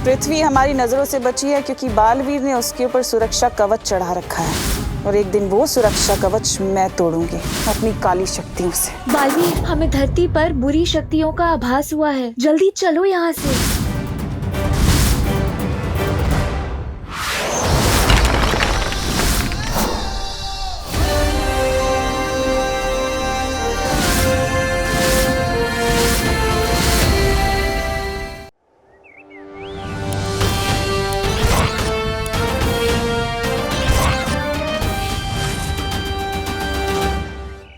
पृथ्वी हमारी नजरों से बची है क्योंकि बालवीर ने उसके ऊपर सुरक्षा कवच चढ़ा रखा है और एक दिन वो सुरक्षा कवच मैं तोड़ूंगी अपनी काली शक्तियों से। बालवीर, हमें धरती पर बुरी शक्तियों का आभास हुआ है, जल्दी चलो यहाँ से।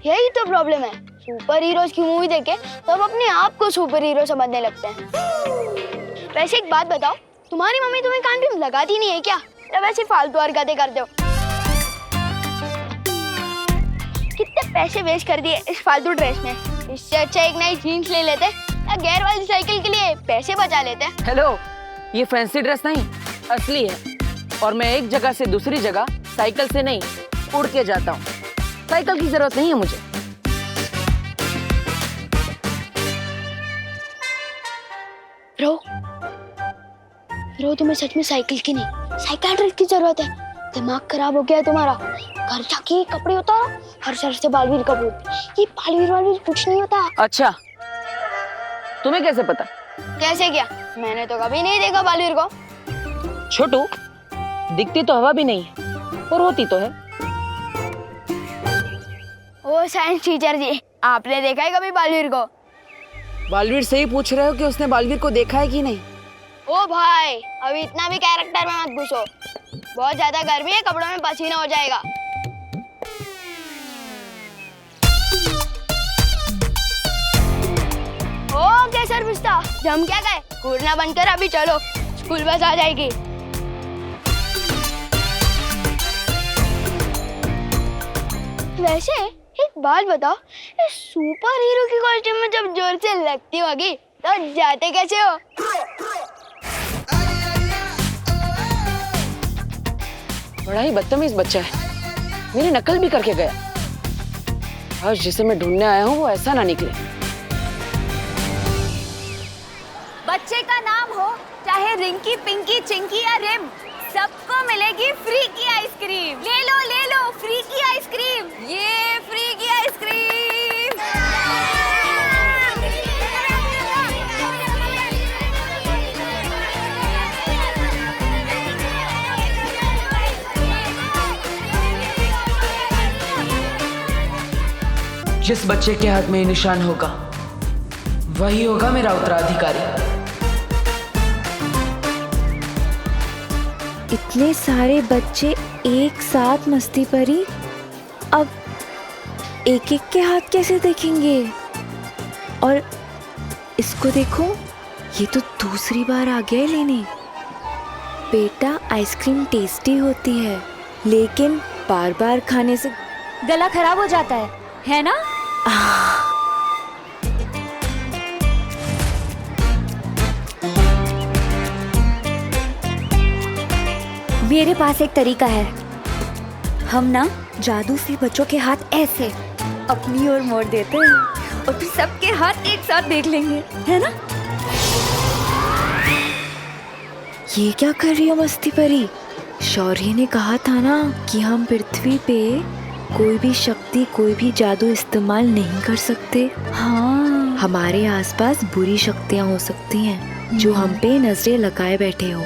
यही तो प्रॉब्लम है, सुपर हीरोज की मूवी देखे तो अब अपने आप को सुपर हीरो समझने लगते हैं। वैसे एक बात बताओ, तुम्हारी मम्मी तुम्हें कान पे लगाती नहीं है क्या, या वैसे फालतू हरकतें करते हो? कितने पैसे वेस्ट कर दिए इस फालतू ड्रेस में, इससे अच्छा एक नई जीन्स ले लेते या गेयर वाली साइकिल के लिए पैसे बचा लेते। हेलो, ये फैंसी ड्रेस नहीं, असली है। और मैं एक जगह से दूसरी जगह साइकिल से नहीं, उड़ के जाता हूँ। साइकिल की जरूरत नहीं है मुझे। रो तुम्हें सच में साइकिल की नहीं, साइकियाट्रिस्ट की जरूरत है। दिमाग खराब हो गया है तुम्हारा। घर जाके कपड़े उतारो, हर शहर से बालवीर का भूत। ये बालवीर कुछ नहीं होता। अच्छा, तुम्हें कैसे पता? कैसे क्या? मैंने तो कभी नहीं देखा बालवीर को। छोटू, दिखती तो हवा भी नहीं है और होती तो है। ओ साइंस टीचर जी, आपने देखा है कभी बालवीर को? बालवीर से ही पूछ रहे हो कि उसने बालवीर को देखा है कि नहीं? ओ भाई, अभी इतना भी कैरेक्टर में मत घुसो। बहुत ज्यादा गर्मी है, कपड़ों में पसीना हो जाएगा। ओके सर पिस्ता, जम क्या गए, घूरना बंद कर, अभी चलो, स्कूल बस आ जाएगी। वैसे एक बात बताओ, इस सुपर हीरो की कॉस्ट्यूम में जब जोर से लगती होगी तो जाते कैसे हो? बड़ा ही बदतमीज बच्चा है, मेरी नकल भी करके गया। आज जिसे मैं ढूंढने आया हूँ वो ऐसा ना निकले। बच्चे का नाम हो चाहे रिंकी, पिंकी, चिंकी या रिम, सबको मिलेगी फ्री की आइसक्रीम। ले लो फ्री की आइसक्रीम, ये फ्री की आइसक्रीम। जिस बच्चे के हाथ में ये निशान होगा वही होगा मेरा उत्तराधिकारी। इतने सारे बच्चे एक साथ मस्ती परी, अब एक एक के हाथ कैसे देखेंगे? और इसको देखो, ये तो दूसरी बार आ गया है लेने। बेटा, आइसक्रीम टेस्टी होती है लेकिन बार बार खाने से गला खराब हो जाता है ना? मेरे पास एक तरीका है। हम ना जादू से बच्चों के हाथ ऐसे अपनी ओर मोड़ देते हैं और फिर सबके हाथ एक साथ देख लेंगे, है ना? ये क्या कर रही हो मस्ती परी? शौर्य ने कहा था ना कि हम पृथ्वी पे कोई भी शक्ति, कोई भी जादू इस्तेमाल नहीं कर सकते। हाँ, हमारे आसपास बुरी शक्तियाँ हो सकती हैं जो हम पे नजरें लगाए बैठे हो।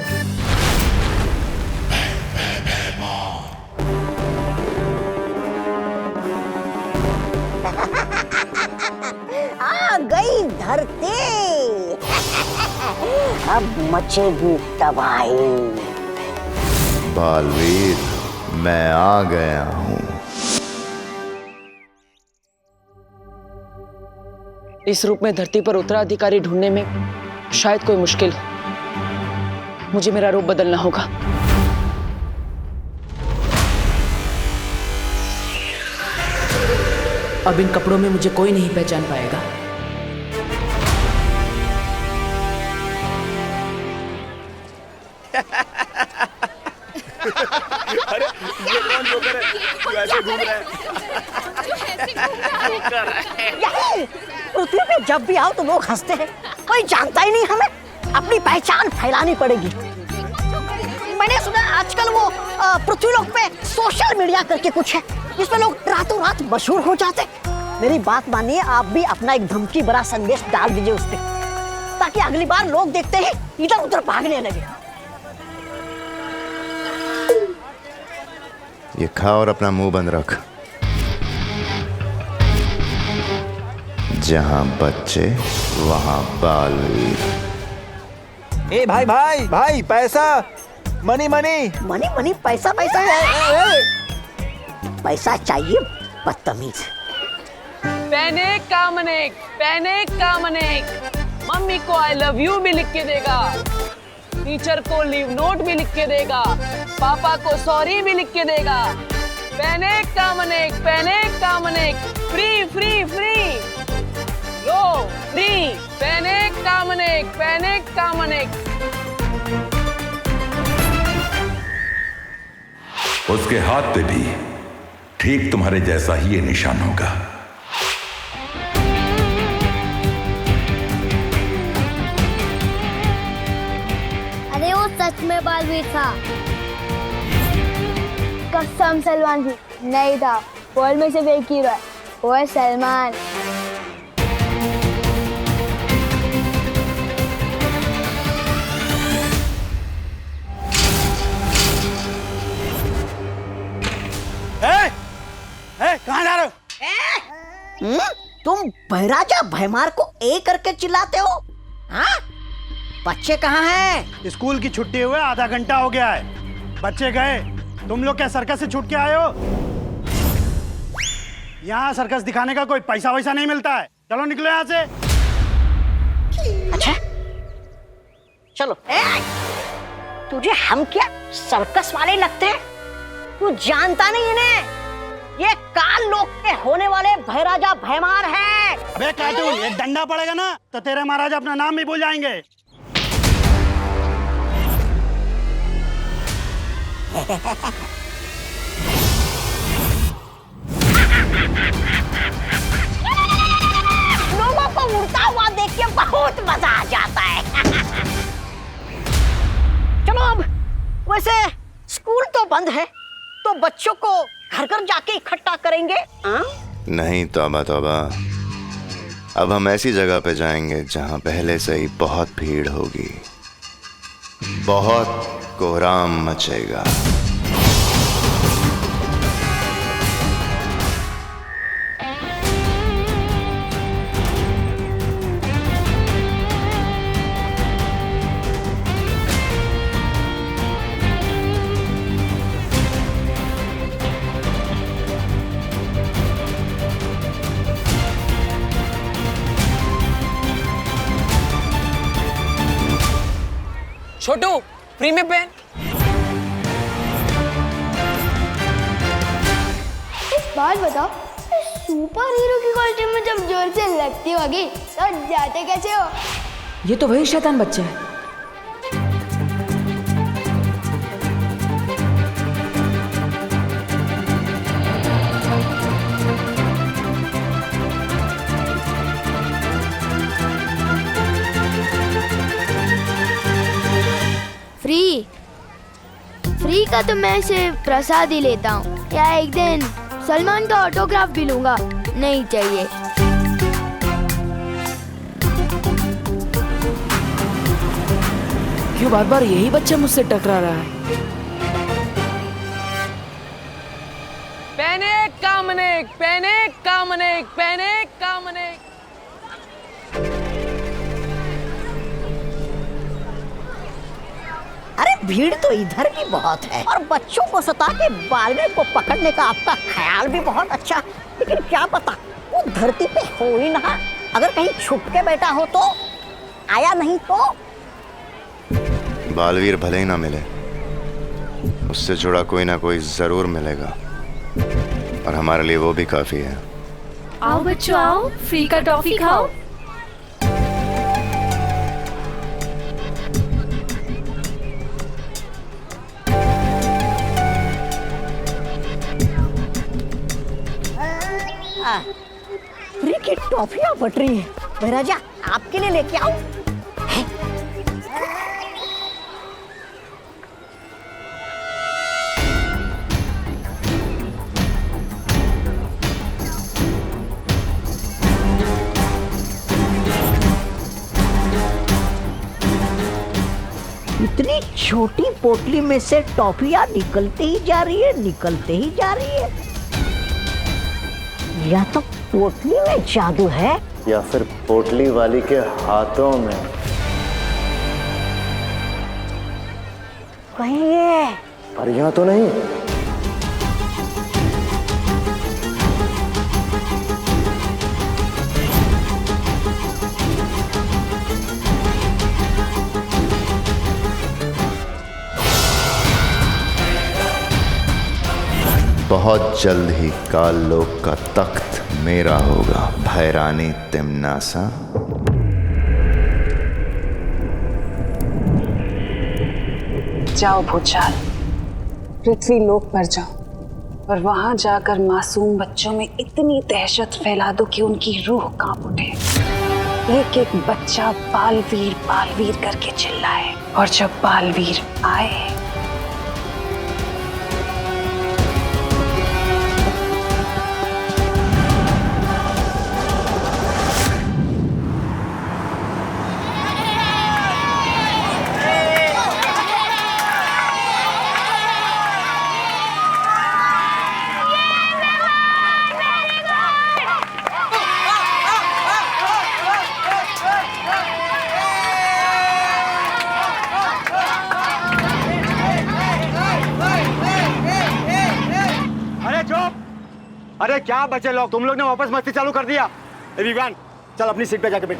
आ गई धरती, अब मचेगी तबाही। बालवीर, मैं आ गया हूँ। इस रूप में धरती पर उत्तराधिकारी ढूंढने में शायद कोई मुश्किल हो। मुझे मेरा रूप बदलना होगा। अब इन कपड़ों में मुझे कोई नहीं पहचान पाएगा। अरे ये कौन जोकर है जो ऐसे घूम रहा है? पृथ्वी पे जब भी आओ तो लोग हंसते हैं, कोई जानता ही नहीं हमें, अपनी पहचान फैलानी पड़ेगी। मैंने सुना आजकल वो पृथ्वीलोक पे सोशल मीडिया करके कुछ है जिसमें लोग रातों रात मशहूर हो जाते। मेरी बात मानिए, आप भी अपना एक धमकी भरा संदेश डाल दीजिए उस पे, ताकि अगली बार लोग देखते ही इधर उधर भागने लगे। ये खा और अपना मुंह बंद रख। जहां बच्चे वहां बालवीर। ए भाई भाई भाई, पैसा, मनी मनी मनी मनी, पैसा पैसा, पैसा चाहिए बदतमीज। पैनिक का मनेक मम्मी को आई लव यू भी लिख के देगा, टीचर को लीव नोट भी लिख के देगा, पापा को सॉरी भी लिख के देगा। पैनिक का मनेक, फ्री फ्री फ्री, लो फ्री। पैनिक का मनेक। उसके हाथ पे भी ठीक तुम्हारे जैसा ही ये निशान होगा। अरे वो सच में बालवीर था। कसम सलमान जी, नहीं था। वर्ल्ड में सिर्फ एक हीरो है, वो है सलमान। कहाँ जा रहे हो? तुम बहराजा भैमार को ए करके चिल्लाते हो? हाँ? बच्चे कहाँ हैं? स्कूल की छुट्टी हुए आधा घंटा हो गया है, बच्चे गए। तुम लोग क्या सर्कस से छूट के आए हो? यहाँ सर्कस दिखाने का कोई पैसा वैसा नहीं मिलता है। चलो निकलो यहाँ से। अच्छा चलो। तुझे हम क्या सर्कस वाले लगते हैं? तू जानता नहीं इन्हें? ये काल लोक के होने वाले भैराजा भैमार है। अबे कार्टून, एक डंडा पड़ेगा ना तो तेरे महाराज अपना नाम भी भूल जाएंगे। लोगों को उड़ता हुआ देख के बहुत मजा आ जाता है। चलो अब, वैसे स्कूल तो बंद है, तो बच्चों को घर घर जाके इकट्ठा करेंगे। नहीं तौबा तौबा, अब हम ऐसी जगह पे जाएंगे जहां पहले से ही बहुत भीड़ होगी, बहुत कोहराम मचेगा। छोटू, फ्री में पेन। एक बात बताओ, सुपर हीरो की कॉस्ट्यूम में जब जोर से लगती होगी तो जाते कैसे हो? ये तो वही शैतान बच्चा है। फ्री का तो मैं इसे प्रसाद ही लेता हूँ, या एक दिन सलमान का ऑटोग्राफ भी लूंगा। नहीं चाहिए। क्यों बार बार यही बच्चा मुझसे टकरा रहा है? पैनिक का मनेक। अरे भीड़ तो इधर भी बहुत है, और बच्चों को सता के बालवीर को पकड़ने का आपका ख्याल भी बहुत अच्छा। लेकिन क्या पता वो धरती पे हो ही ना, अगर कहीं छुप के बैठा हो तो, आया नहीं तो। बालवीर भले ही ना मिले, उससे जुड़ा कोई ना कोई जरूर मिलेगा, और हमारे लिए वो भी काफी है। आओ बच्चों आओ, फ्री का टॉफी खाओ। फ्री की टॉफियां बट रही है। भैराजा आपके लिए लेके आओ। इतनी छोटी पोटली में से टॉफियां निकलते ही जा रही है, निकलते ही जा रही है। या तो पोटली में जादू है या फिर पोटली वाली के हाथों में। कहीं ये परियां तो नहीं? बहुत जल्द ही काल लोक का तख्त मेरा होगा, भैरानी तिमनासा। जाओ भूचाल, पृथ्वी लोक पर जाओ और वहां जाकर मासूम बच्चों में इतनी दहशत फैला दो कि उनकी रूह कांप उठे। एक एक बच्चा बालवीर करके चिल्लाए, और जब बालवीर आए अरे क्या बचे लोग, तुम लोग ने वापस मस्ती चालू कर दिया। विवान चल अपनी सीट पे जाके बैठ।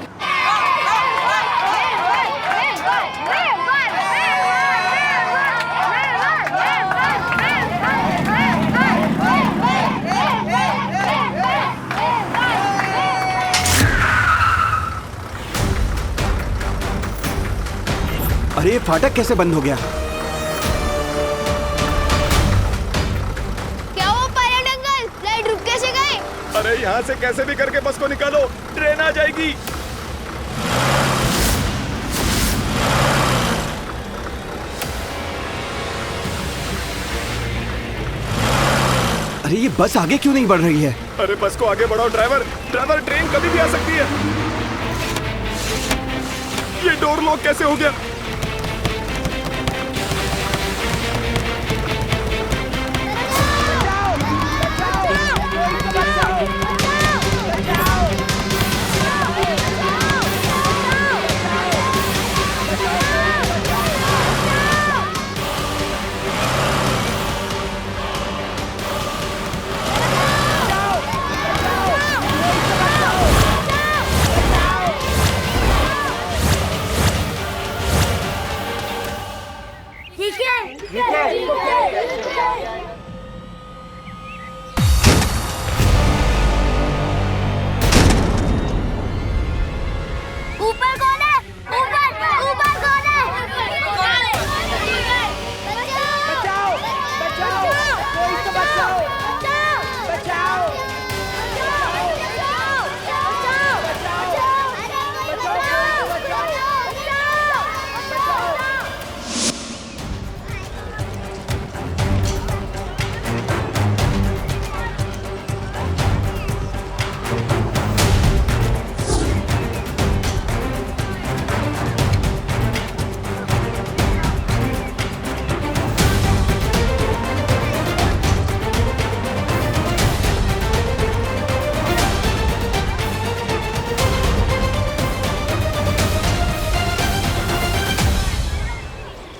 अरे ये फाटक कैसे बंद हो गया? अरे यहाँ से कैसे भी करके बस को निकालो, ट्रेन आ जाएगी। अरे ये बस आगे क्यों नहीं बढ़ रही है? अरे बस को आगे बढ़ाओ ड्राइवर, ड्राइवर ट्रेन कभी भी आ सकती है। ये डोर लॉक कैसे हो गया?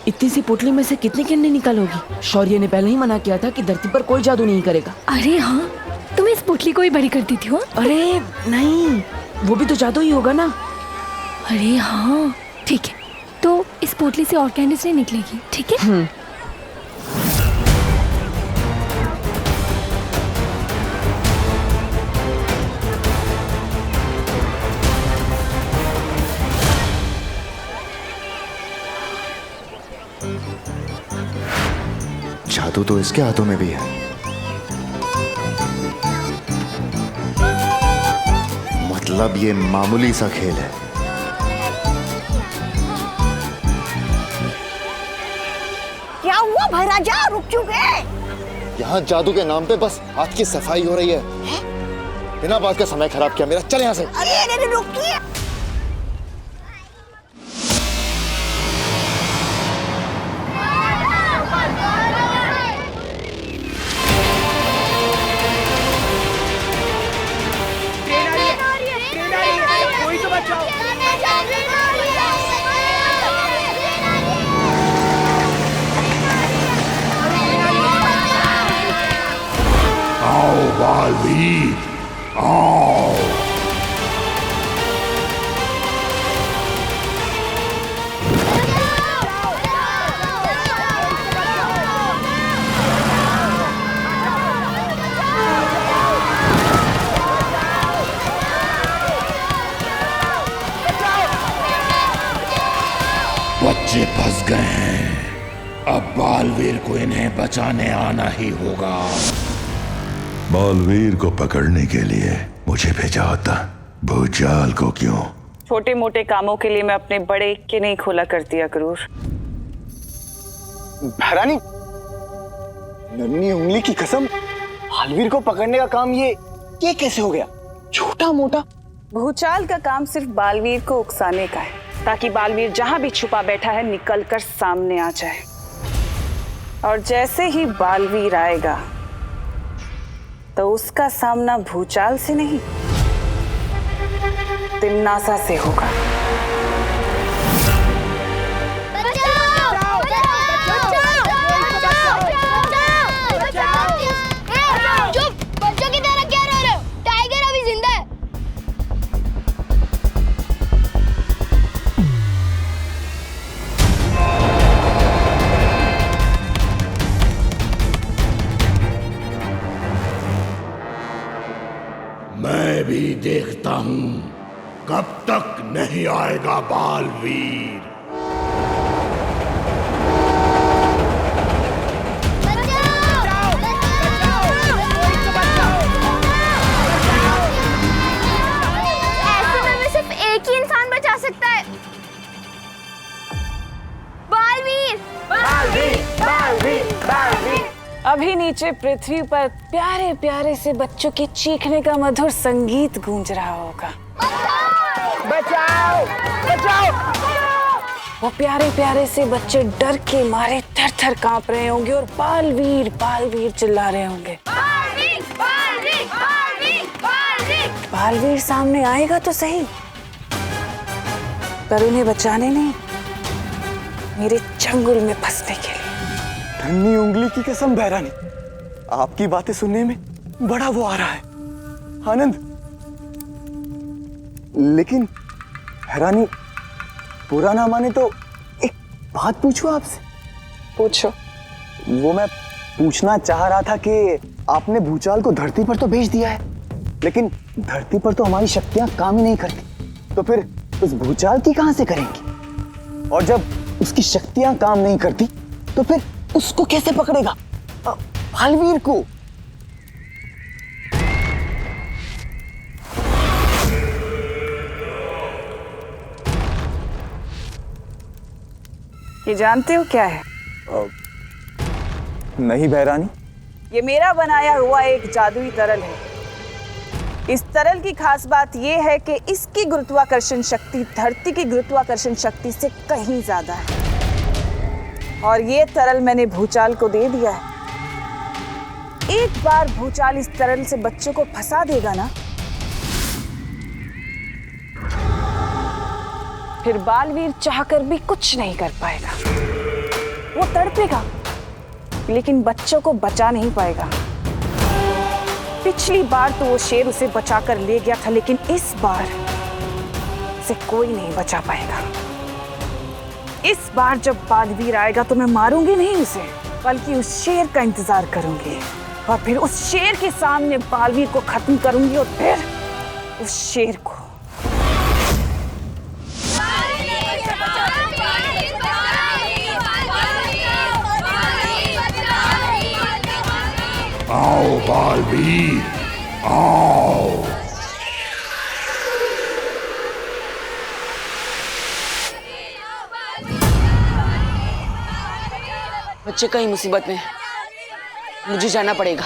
इतनी सी पोटली में से कितनी किन्नी निकालोगी? शौर्य ने पहले ही मना किया था कि धरती पर कोई जादू नहीं करेगा। अरे हाँ, तुम इस पोटली को ही बड़ी कर दी थी हो? अरे नहीं, वो भी तो जादू ही होगा ना। अरे हाँ ठीक है, तो इस पोटली से और कैंडीज नहीं निकलेगी, ठीक है? जादू तो इसके हाथों में भी है। मतलब ये मामूली सा खेल है। क्या हुआ भैराजा, रुक क्यों गए? यहाँ जादू के नाम पे बस हाथ की सफाई हो रही है। बिना बात का समय खराब किया मेरा, चल यहाँ से। अरे रुकिए। बालवीर आओ। बच्चे फंस गए हैं, अब बालवीर को इन्हें बचाने आना ही होगा। बालवीर को पकड़ने के लिए मुझे भेजा होता, भूचाल को क्यों? छोटे मोटे कामों के लिए मैं अपने बड़े के नहीं खोला करती अक्रूर। महारानी, नन्ही उंगली की कसम, बालवीर को पकड़ने का काम ये कैसे हो गया? छोटा मोटा भूचाल का काम सिर्फ बालवीर को उकसाने का है, ताकि बालवीर जहां भी छुपा बैठा है निकलकर सामने आ जाए। और जैसे ही बालवीर आएगा तो उसका सामना भूचाल से नहीं, तिन्नासा से होगा। चुप! बच्चों की तरह क्या रो रहे हो? टाइगर अभी जिंदा है। मैं भी देखता हूं कब तक नहीं आएगा बालवीर। ऐसे में सिर्फ एक ही इंसान बचा सकता है। बालवीर! बालवीर! बालवीर! बालवीर! अभी नीचे पृथ्वी पर प्यारे प्यारे से बच्चों के चीखने का मधुर संगीत गूंज रहा होगा। बचाओ! बचाओ! वो प्यारे प्यारे से बच्चे डर के मारे थर थर कांप रहे होंगे और बालवीर बालवीर चिल्ला रहे होंगे। बालवीर! बालवीर! बालवीर! बालवीर! बालवीर सामने आएगा तो सही, पर उन्हें बचाने नहीं, मेरे चंगुल में फंसने के लिए। नन्ही उंगली की कसम बहरानी, आपकी बातें सुनने में बड़ा वो आ रहा है, आनंद। लेकिन बहरानी, बुरा ना माने तो एक बात पूछूं आपसे? पूछो। वो मैं पूछना चाह रहा था कि आपने भूचाल को धरती पर तो भेज दिया है, लेकिन धरती पर तो हमारी शक्तियां काम ही नहीं करती, तो फिर उस भूचाल की कहां से करेंगे? और जब उसकी शक्तियां काम नहीं करती तो फिर उसको कैसे पकड़ेगा, बालवीर को? ये जानते हो क्या है? नहीं बहरानी। ये मेरा बनाया हुआ एक जादुई तरल है। इस तरल की खास बात यह है कि इसकी गुरुत्वाकर्षण शक्ति धरती की गुरुत्वाकर्षण शक्ति से कहीं ज्यादा है। और ये तरल मैंने भूचाल को दे दिया है। एक बार भूचाल इस तरल से बच्चों को फंसा देगा ना, फिर बालवीर चाहकर भी कुछ नहीं कर पाएगा। वो तड़पेगा लेकिन बच्चों को बचा नहीं पाएगा। पिछली बार तो वो शेर उसे बचाकर ले गया था, लेकिन इस बार से कोई नहीं बचा पाएगा। इस बार जब बालवीर आएगा तो मैं मारूंगी नहीं उसे, बल्कि उस शेर का इंतजार करूंगी और फिर उस शेर के सामने बालवीर को खत्म करूंगी और फिर उस शेर को। आओ बालवीर आओ। बच्चे कहीं मुसीबत में, मुझे जाना पड़ेगा।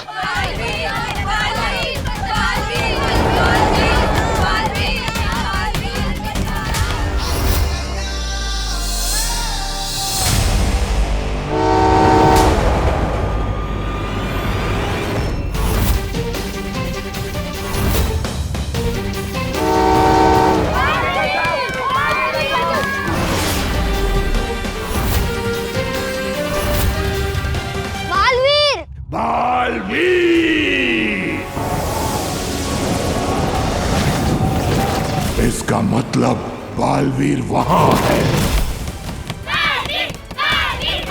बालवीर! बालवीर मतलब बालवीर वहां है।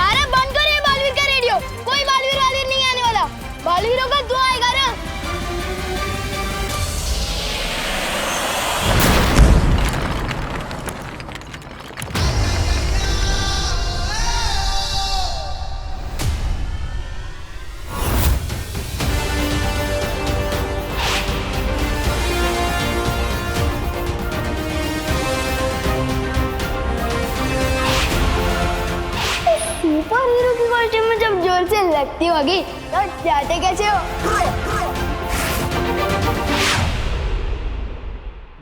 अरे बंद करो ये बालवीर का रेडियो। कोई बालवीर नहीं आने वाला। बालवीरों का दुआ आएगा ना। सुपर हीरो की कॉस्ट्यूम में जब जोर से लगती होगी तो जाते कैसे हो?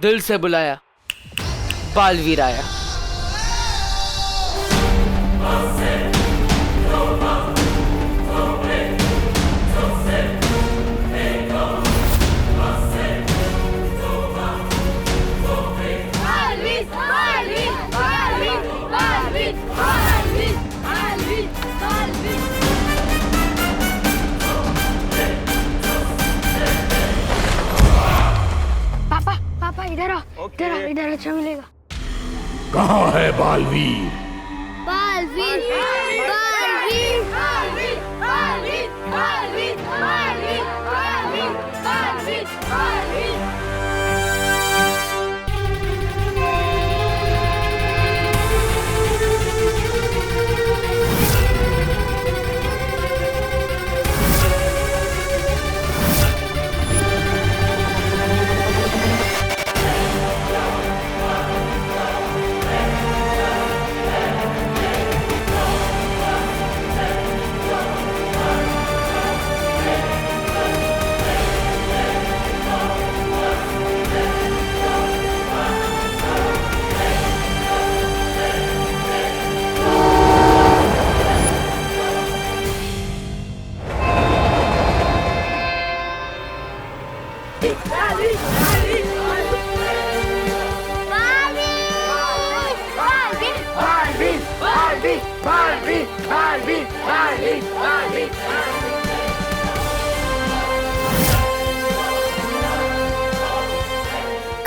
दिल से बुलाया, बालवीर आया। पापा इधर आओ। इधर अच्छा मिलेगा। कहाँ है बालवीर? बालवीर बालवीर बालवीर बालवीर बालवीर बालवीर बालवीर बालवीर बालवीर।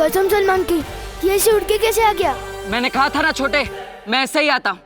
कसम सलमान की, ये ऐसे उड़ के कैसे आ गया? मैंने कहा था ना छोटे, मैं ऐसे ही आता हूँ।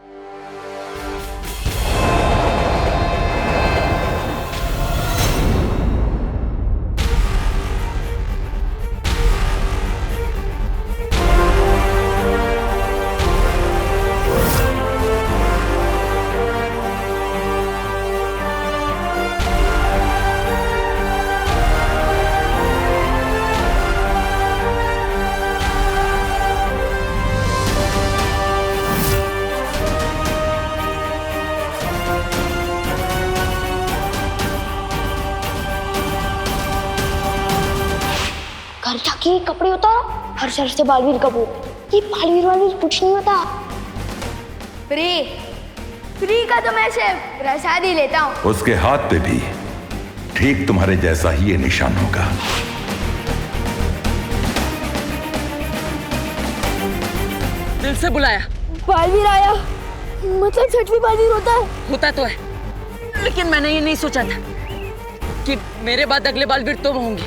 घर जाके कपड़े उतारो, हर शहर से बालवीर कपूर। ये बालवीर कुछ नहीं होता। फ्री का तो मैं सिर्फ प्रसाद ही लेता हूँ। उसके हाथ पे भी ठीक तुम्हारे जैसा ही ये निशान होगा। दिल से बुलाया, बालवीर आया, मतलब सच में बालवीर होता है? होता तो है, लेकिन मैंने ये नहीं सोचा था कि मेरे बाद अगले बालवीर तुम होंगी।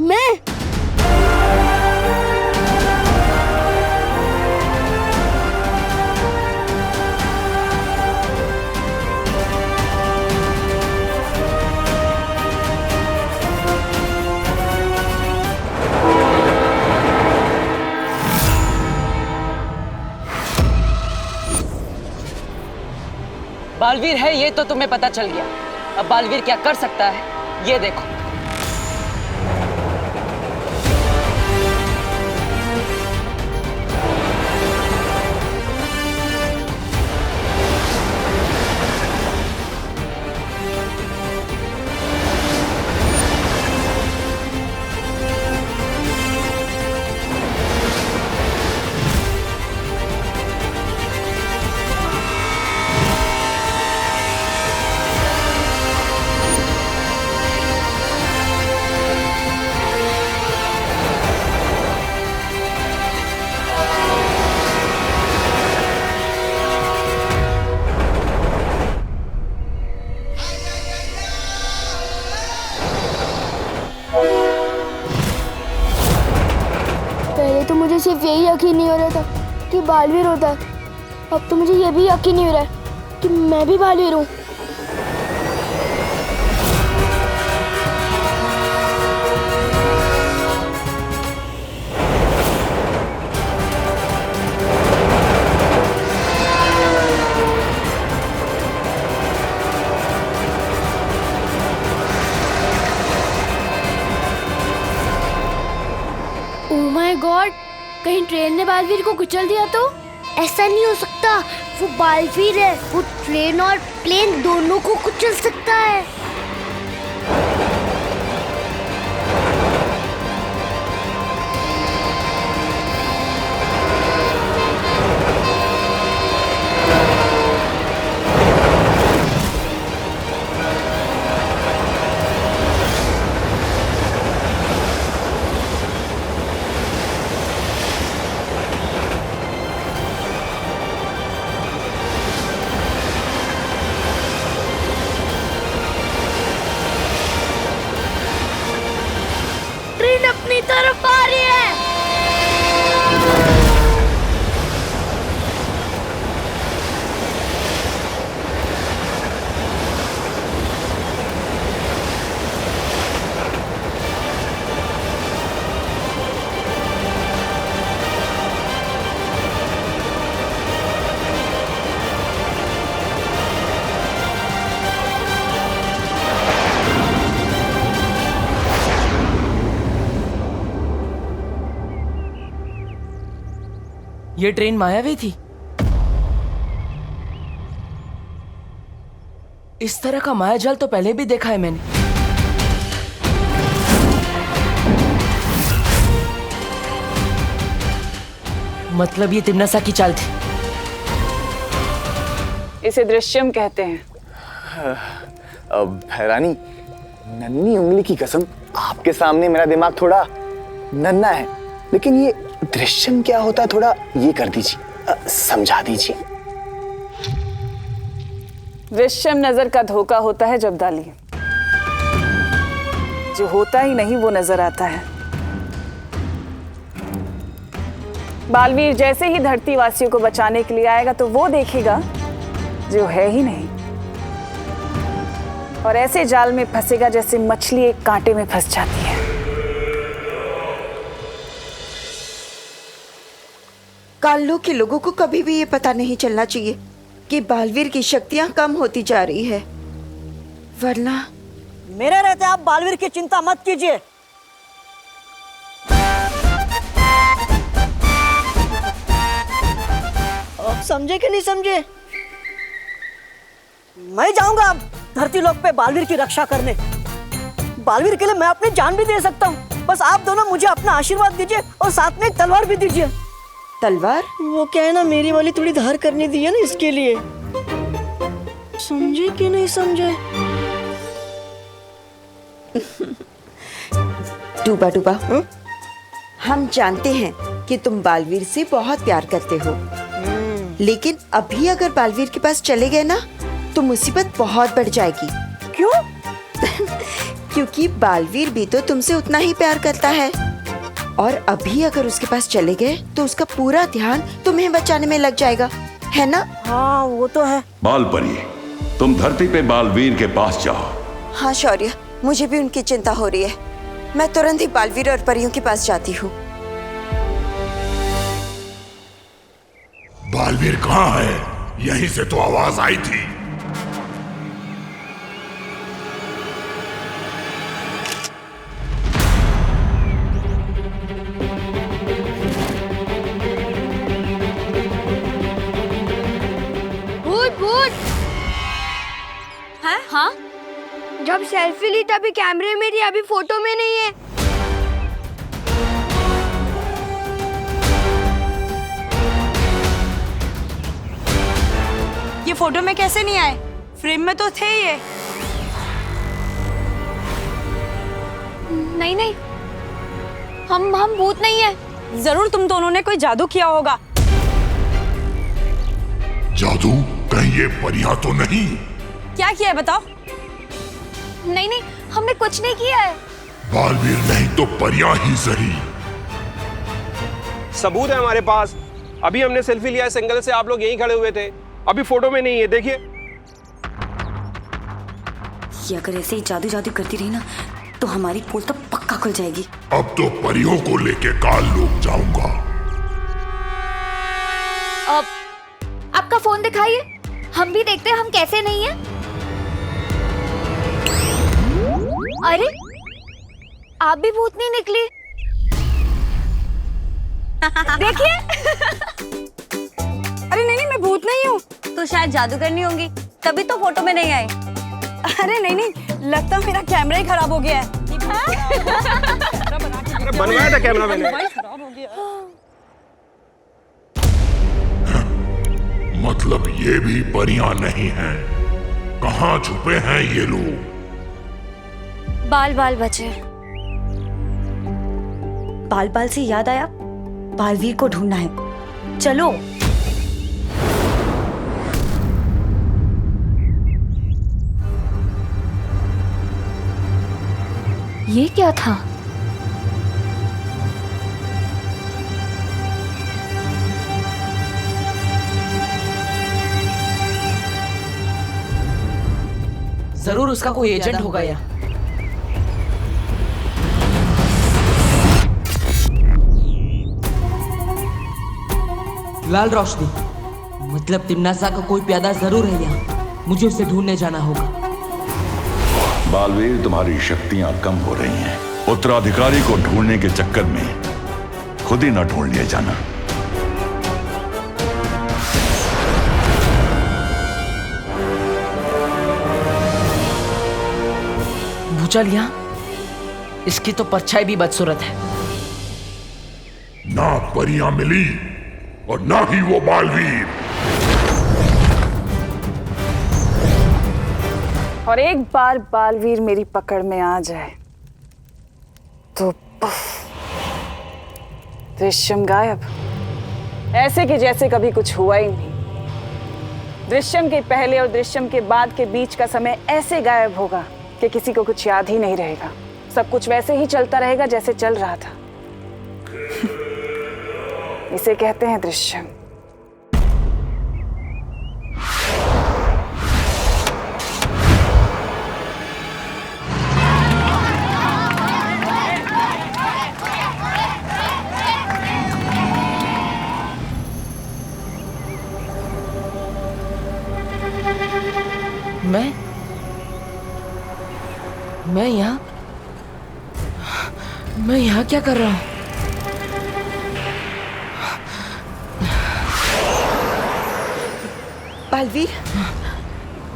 मैं? बालवीर है ये तो तुम्हें पता चल गया। अब बालवीर क्या कर सकता है ये देखो। सिर्फ यही यकीन नहीं हो रहा था कि बालवीर होता है, अब तो मुझे ये भी यकीन नहीं हो रहा है कि मैं भी बालवीर हूँ। ओह माय गॉड, कहीं ट्रेन ने बालवीर को कुचल दिया तो? ऐसा नहीं हो सकता, वो बालवीर है, वो ट्रेन और प्लेन दोनों को कुचल सकता है। ट्रेन अपनी तरफ आ रही है। ये ट्रेन मायावी थी। इस तरह का मायाजाल तो पहले भी देखा है मैंने। मतलब ये तिम्नासा की चाल थी। इसे दृश्यम कहते हैं। रानी, नन्ही उंगली की कसम, आपके सामने मेरा दिमाग थोड़ा नन्हा है, लेकिन ये दृश्यम क्या होता है थोड़ा ये कर दीजिए, समझा दीजिए। दृश्यम नजर का धोखा होता है जब्दाली, जो होता ही नहीं वो नजर आता है। बालवीर जैसे ही धरती वासियों को बचाने के लिए आएगा तो वो देखेगा जो है ही नहीं, और ऐसे जाल में फंसेगा जैसे मछली एक कांटे में फंस जाती है। काल्लो के लोगों को कभी भी ये पता नहीं चलना चाहिए कि बालवीर की शक्तियां कम होती जा रही है, वरना मेरे रहते आप बालवीर की चिंता मत कीजिए। आप समझे कि नहीं समझे? मैं जाऊंगा अब धरती लोक पे बालवीर की रक्षा करने। बालवीर के लिए मैं अपनी जान भी दे सकता हूँ, बस आप दोनों मुझे अपना आशीर्वाद दीजिए और साथ में एक तलवार भी दीजिए। तलवार? वो क्या है ना, मेरी वाली थोड़ी धार करनी दी है ना, इसके लिए। समझे कि नहीं समझे? डूबा डूबा, हम जानते हैं कि तुम बालवीर से बहुत प्यार करते हो, लेकिन अभी अगर बालवीर के पास चले गए ना तो मुसीबत बहुत बढ़ जाएगी। क्यों? क्योंकि बालवीर भी तो तुमसे उतना ही प्यार करता है, और अभी अगर उसके पास चले गए तो उसका पूरा ध्यान तुम्हें बचाने में लग जाएगा, है ना? हाँ वो तो है। बालपरी, तुम धरती पे बालवीर के पास जाओ। हाँ शौर्य, मुझे भी उनकी चिंता हो रही है। मैं तुरंत ही बालवीर और परियों के पास जाती हूँ। बालवीर कहाँ है? यहीं से तो आवाज आई थी। हाँ? जब सेल्फी ली तभी कैमरे में थी, अभी फोटो में नहीं है। ये फोटो में कैसे नहीं आए? फ्रेम में तो थे ये। नहीं नहीं, हम भूत नहीं है। जरूर तुम दोनों ने कोई जादू किया होगा। जादू? कहीं ये परियां तो नहीं? क्या किया है बताओ? नहीं नहीं, हमने कुछ नहीं किया है। बालवीर नहीं तो परियां ही सही, सबूत है हमारे पास। अभी हमने सेल्फी लिया है इस एंगल से, आप लोग यहीं खड़े हुए थे, अभी फोटो में नहीं है, देखिए। ये अगर ऐसे ही जादू जादू करती रही ना तो हमारी पोल तो पक्का खुल जाएगी। अब तो परियों को लेके काल लोग जाऊंगा। आपका फोन दिखाइए, हम भी देखते हैं हम कैसे नहीं है। अरे आप भी भूतनी निकली। देखिए। अरे नहीं मैं भूत नहीं हूँ। तो शायद जादूगरनी होंगी, तभी तो फोटो में नहीं आई। अरे नहीं, लगता मेरा कैमरा ही खराब हो गया है। बनवाया था कैमरा मैंने। मतलब ये भी परियां नहीं हैं। कहाँ छुपे हैं ये लोग? बाल बाल बचे। बाल बाल से याद आया, बालवीर को ढूंढना है, चलो। ये क्या था? जरूर उसका कोई एजेंट होगा या लाल रोशनी, मतलब तिमनासा का कोई प्यादा जरूर है यहाँ। मुझे उसे ढूंढने जाना होगा। बालवीर, तुम्हारी शक्तियां कम हो रही हैं। उत्तराधिकारी को ढूंढने के चक्कर में खुद ही न ढूंढ लिया जाना। भूचाल यहाँ, इसकी तो परछाई भी बदसूरत है। ना परियां मिली और ना ही वो बालवीर। और एक बार बालवीर मेरी पकड़ में आ जाए तो दृश्यम गायब, ऐसे कि जैसे कभी कुछ हुआ ही नहीं। दृश्यम के पहले और दृश्यम के बाद के बीच का समय ऐसे गायब होगा कि किसी को कुछ याद ही नहीं रहेगा। सब कुछ वैसे ही चलता रहेगा जैसे चल रहा था। इसे कहते हैं दृश्यम। मैं यहाँ क्या कर रहा हूँ? बालवीर,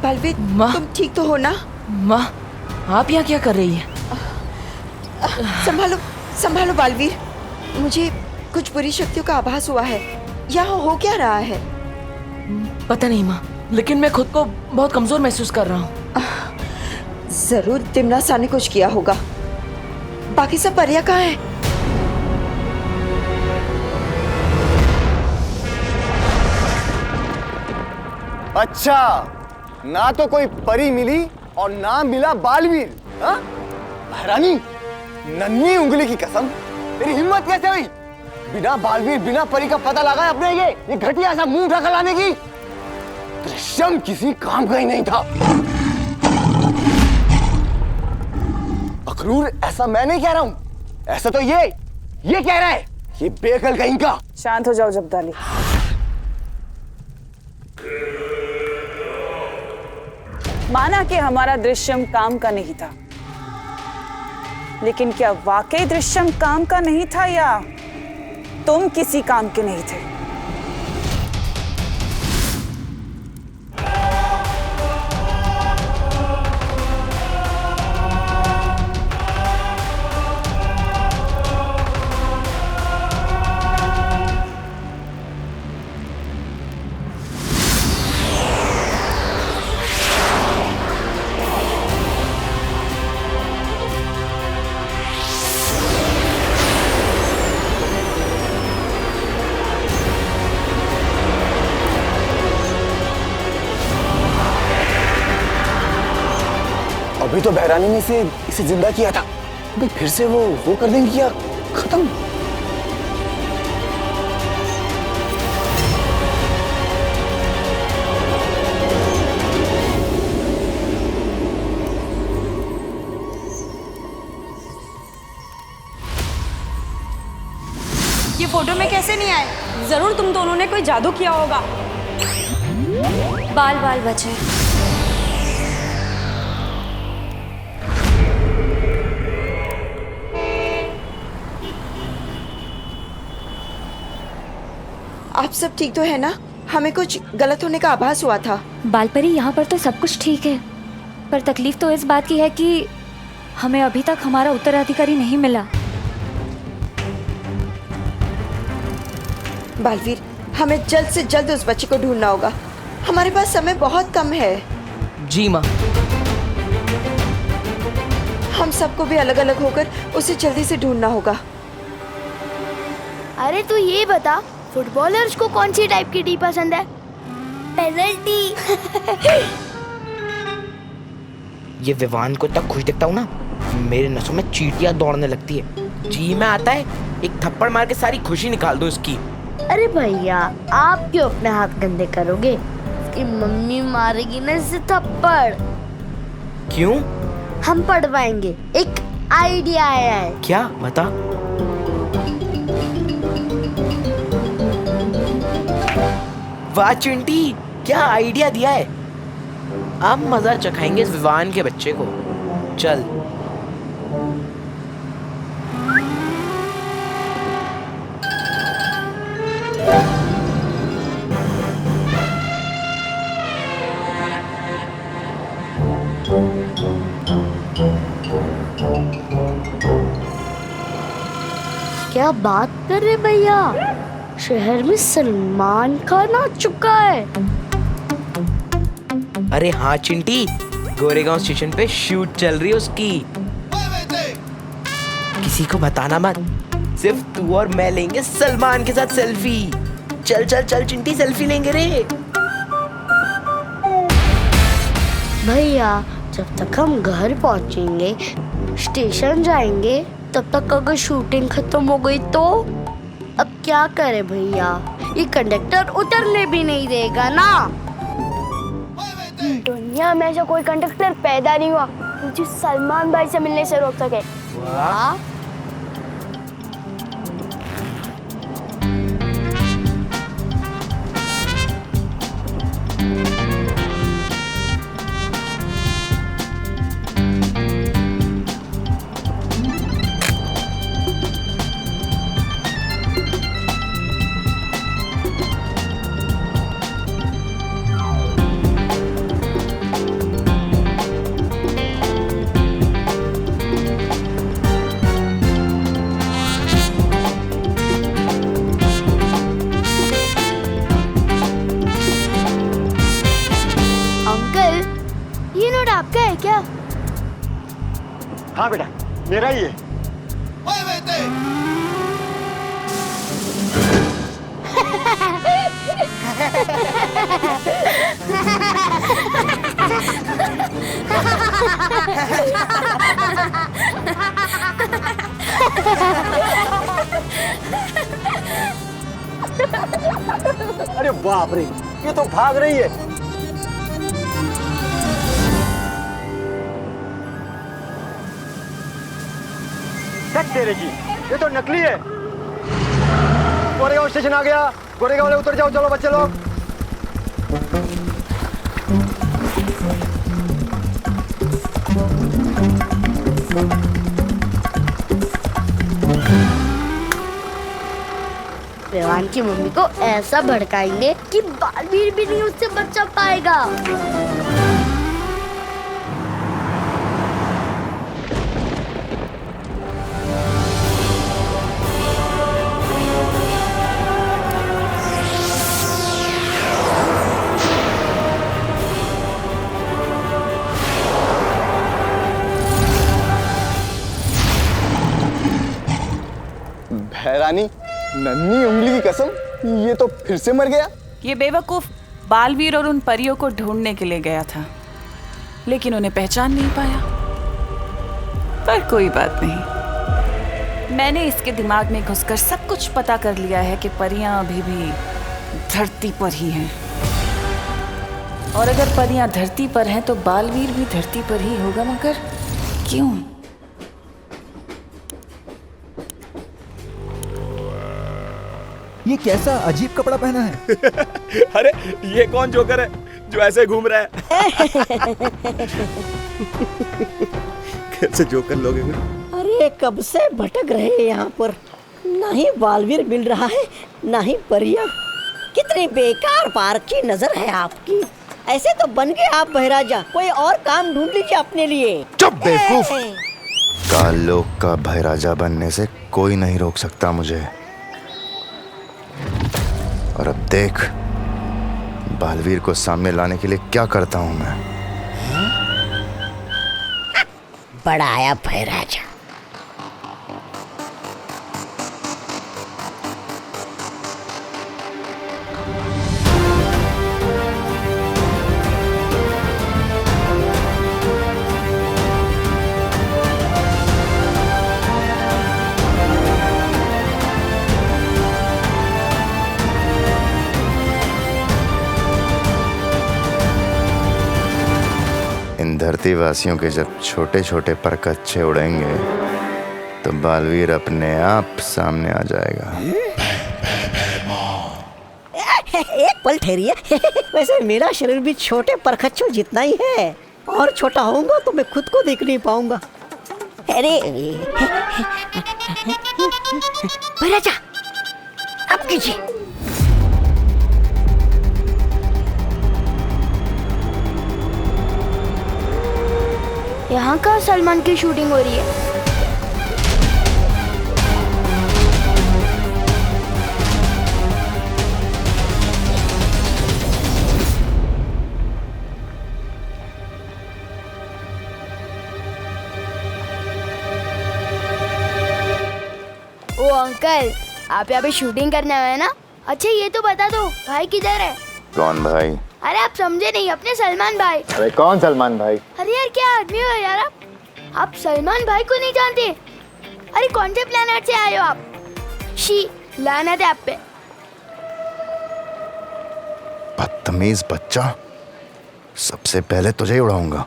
बालवीर, तुम ठीक तो हो ना? माँ, आप यहाँ क्या कर रही है? संभालो, संभालो बालवीर, मुझे कुछ बुरी शक्तियों का आभास हुआ है। यहाँ हो क्या रहा है? पता नहीं माँ, लेकिन मैं खुद को बहुत कमजोर महसूस कर रहा हूँ। जरूर तिमनासा ने कुछ किया होगा। बाकी सब परियां कहाँ हैं? अच्छा, ना तो कोई परी मिली और ना मिला बालवीर। हाँ? महारानी, नन्ही उंगली की कसम, तेरी हिम्मत कैसे हुई बिना बालवीर बिना परी का पता लगाए अपने ये घटिया सा मुंह उठा कर लाने की? दृश्यम किसी काम का ही नहीं था। अखरूर, ऐसा मैं नहीं कह रहा हूँ, ऐसा तो ये कह रहा है, ये बेअकल कहीं का। शांत हो जाओ जब्दाली। माना कि हमारा दृश्यम काम का नहीं था, लेकिन क्या वाकई दृश्यम काम का नहीं था या तुम किसी काम के नहीं थे? अभी तो बहरानी ने इसे जिंदा किया था, अभी फिर से वो कर देंगे या खत्म? फोटो में कैसे नहीं आए? जरूर तुम दोनों ने कोई जादू किया होगा। बाल बाल बचे। आप सब ठीक तो है ना? हमें कुछ गलत होने का आभास हुआ था। बालपरी, यहाँ पर तो सब कुछ ठीक है, पर तकलीफ तो इस बात की है कि हमें अभी तक हमारा उत्तराधिकारी नहीं मिला। बालवीर, हमें जल्द से जल्द उस बच्चे को ढूंढना होगा। हमारे पास समय बहुत कम है। जी माँ। हम सबको भी अलग अलग होकर उसे जल्दी से ढूंढना होगा। अरे तू ये बता, फुटबॉलर्स को कौन सी टाइप की टी पसंद है? पेनल्टी। ये विवान को तक खुश देखता हूँ ना, मेरे नसों में चींटियां दौड़ने लगती है। जी में आता है, एक थप्पड़ मार के सारी खुशी निकाल दो इसकी। अरे भैया, आप क्यों अपने हाथ गंदे करोगे? इसकी मम्मी मारेगी ना इसे थप्पड़। क्यों? हम पढ़वाएंगे। एक आइडिया आया है। क्या? बता। वाह चिंटी, क्या आइडिया दिया है। अब मजा चखाएंगे इस विवान के बच्चे को। चल। क्या बात कर रहे भैया, शहर में सलमान खान आ चुका है। अरे हाँ चिंटी, गोरेगांव स्टेशन पे शूट चल रही है उसकी। किसी को बताना मत, सिर्फ तू और मैं लेंगे सलमान के साथ सेल्फी। चल चल चल चिंटी, सेल्फी लेंगे रे। भैया, जब तक हम घर पहुंचेंगे, स्टेशन जाएंगे, तब तक अगर शूटिंग खत्म हो गई तो अब क्या करें भैया? ये कंडक्टर उतरने भी नहीं देगा ना। दुनिया में ऐसा कोई कंडक्टर पैदा नहीं हुआ जो सलमान भाई से मिलने से रोक सके। वाह। आपका है क्या? हाँ बेटा, मेरा ही है। अरे बाप रे, ये तो भाग रही है। तेरे की, ये तो नकली है। गोरेगांव स्टेशन आ गया, गोरेगांव वाले उतर जाओ। चलो बच्चे लोग। विवान की मम्मी को ऐसा भड़काएंगे कि बालवीर भी नहीं उससे बचा पाएगा। रानी, नन्ही उंगली की कसम, ये तो फिर से मर गया। ये बेवकूफ बालवीर और उन परियों को ढूंढने के लिए गया था, लेकिन उन्हें पहचान नहीं पाया। पर कोई बात नहीं, मैंने इसके दिमाग में घुसकर सब कुछ पता कर लिया है कि परियां अभी भी धरती पर ही हैं। और अगर परियां धरती पर हैं तो बालवीर भी धरती पर ही होगा, मगर क्यों? ये कैसा अजीब कपड़ा पहना है? अरे ये कौन जोकर है जो ऐसे घूम रहा है? कैसे जोकर लोग हैं? अरे कब से भटक रहे हैं यहाँ पर, ना ही बालवीर मिल रहा है ना ही परिया। कितनी बेकार पार्क की नजर है आपकी। ऐसे तो बन गए आप बहराजा, कोई और काम ढूंढ लीजिए अपने लिए। चुप बेवकूफ। काल लोक का बहराजा बनने से कोई नहीं रोक सकता मुझे। और अब देख बालवीर को सामने लाने के लिए क्या करता हूं मैं। बड़ा आया बहराजा। इन धरतीवासियों के जब छोटे छोटे पर कच्चे उड़ेंगे तो बालवीर अपने आप सामने आ जाएगा। एक पल ठहरिए। वैसे मेरा शरीर भी छोटे परखच्चों जितना ही है, और छोटा होऊंगा तो मैं खुद को देख नहीं पाऊंगा। अरे बहराजा अब कीजिए। यहाँ का सलमान की शूटिंग हो रही है। ओ अंकल, आप यहाँ पे शूटिंग करने आए हैं ना? अच्छा ये तो बता दो भाई किधर है? कौन भाई? अरे आप समझे नहीं, अपने सलमान भाई। अरे कौन सलमान भाई? अरे यार क्या आदमी हो यार आप सलमान भाई को नहीं जानते? अरे कौन से प्लेनेट से आए हो आप? शी लानत है आप पे। बदतमीज बच्चा, सबसे पहले तुझे ही उड़ाऊंगा।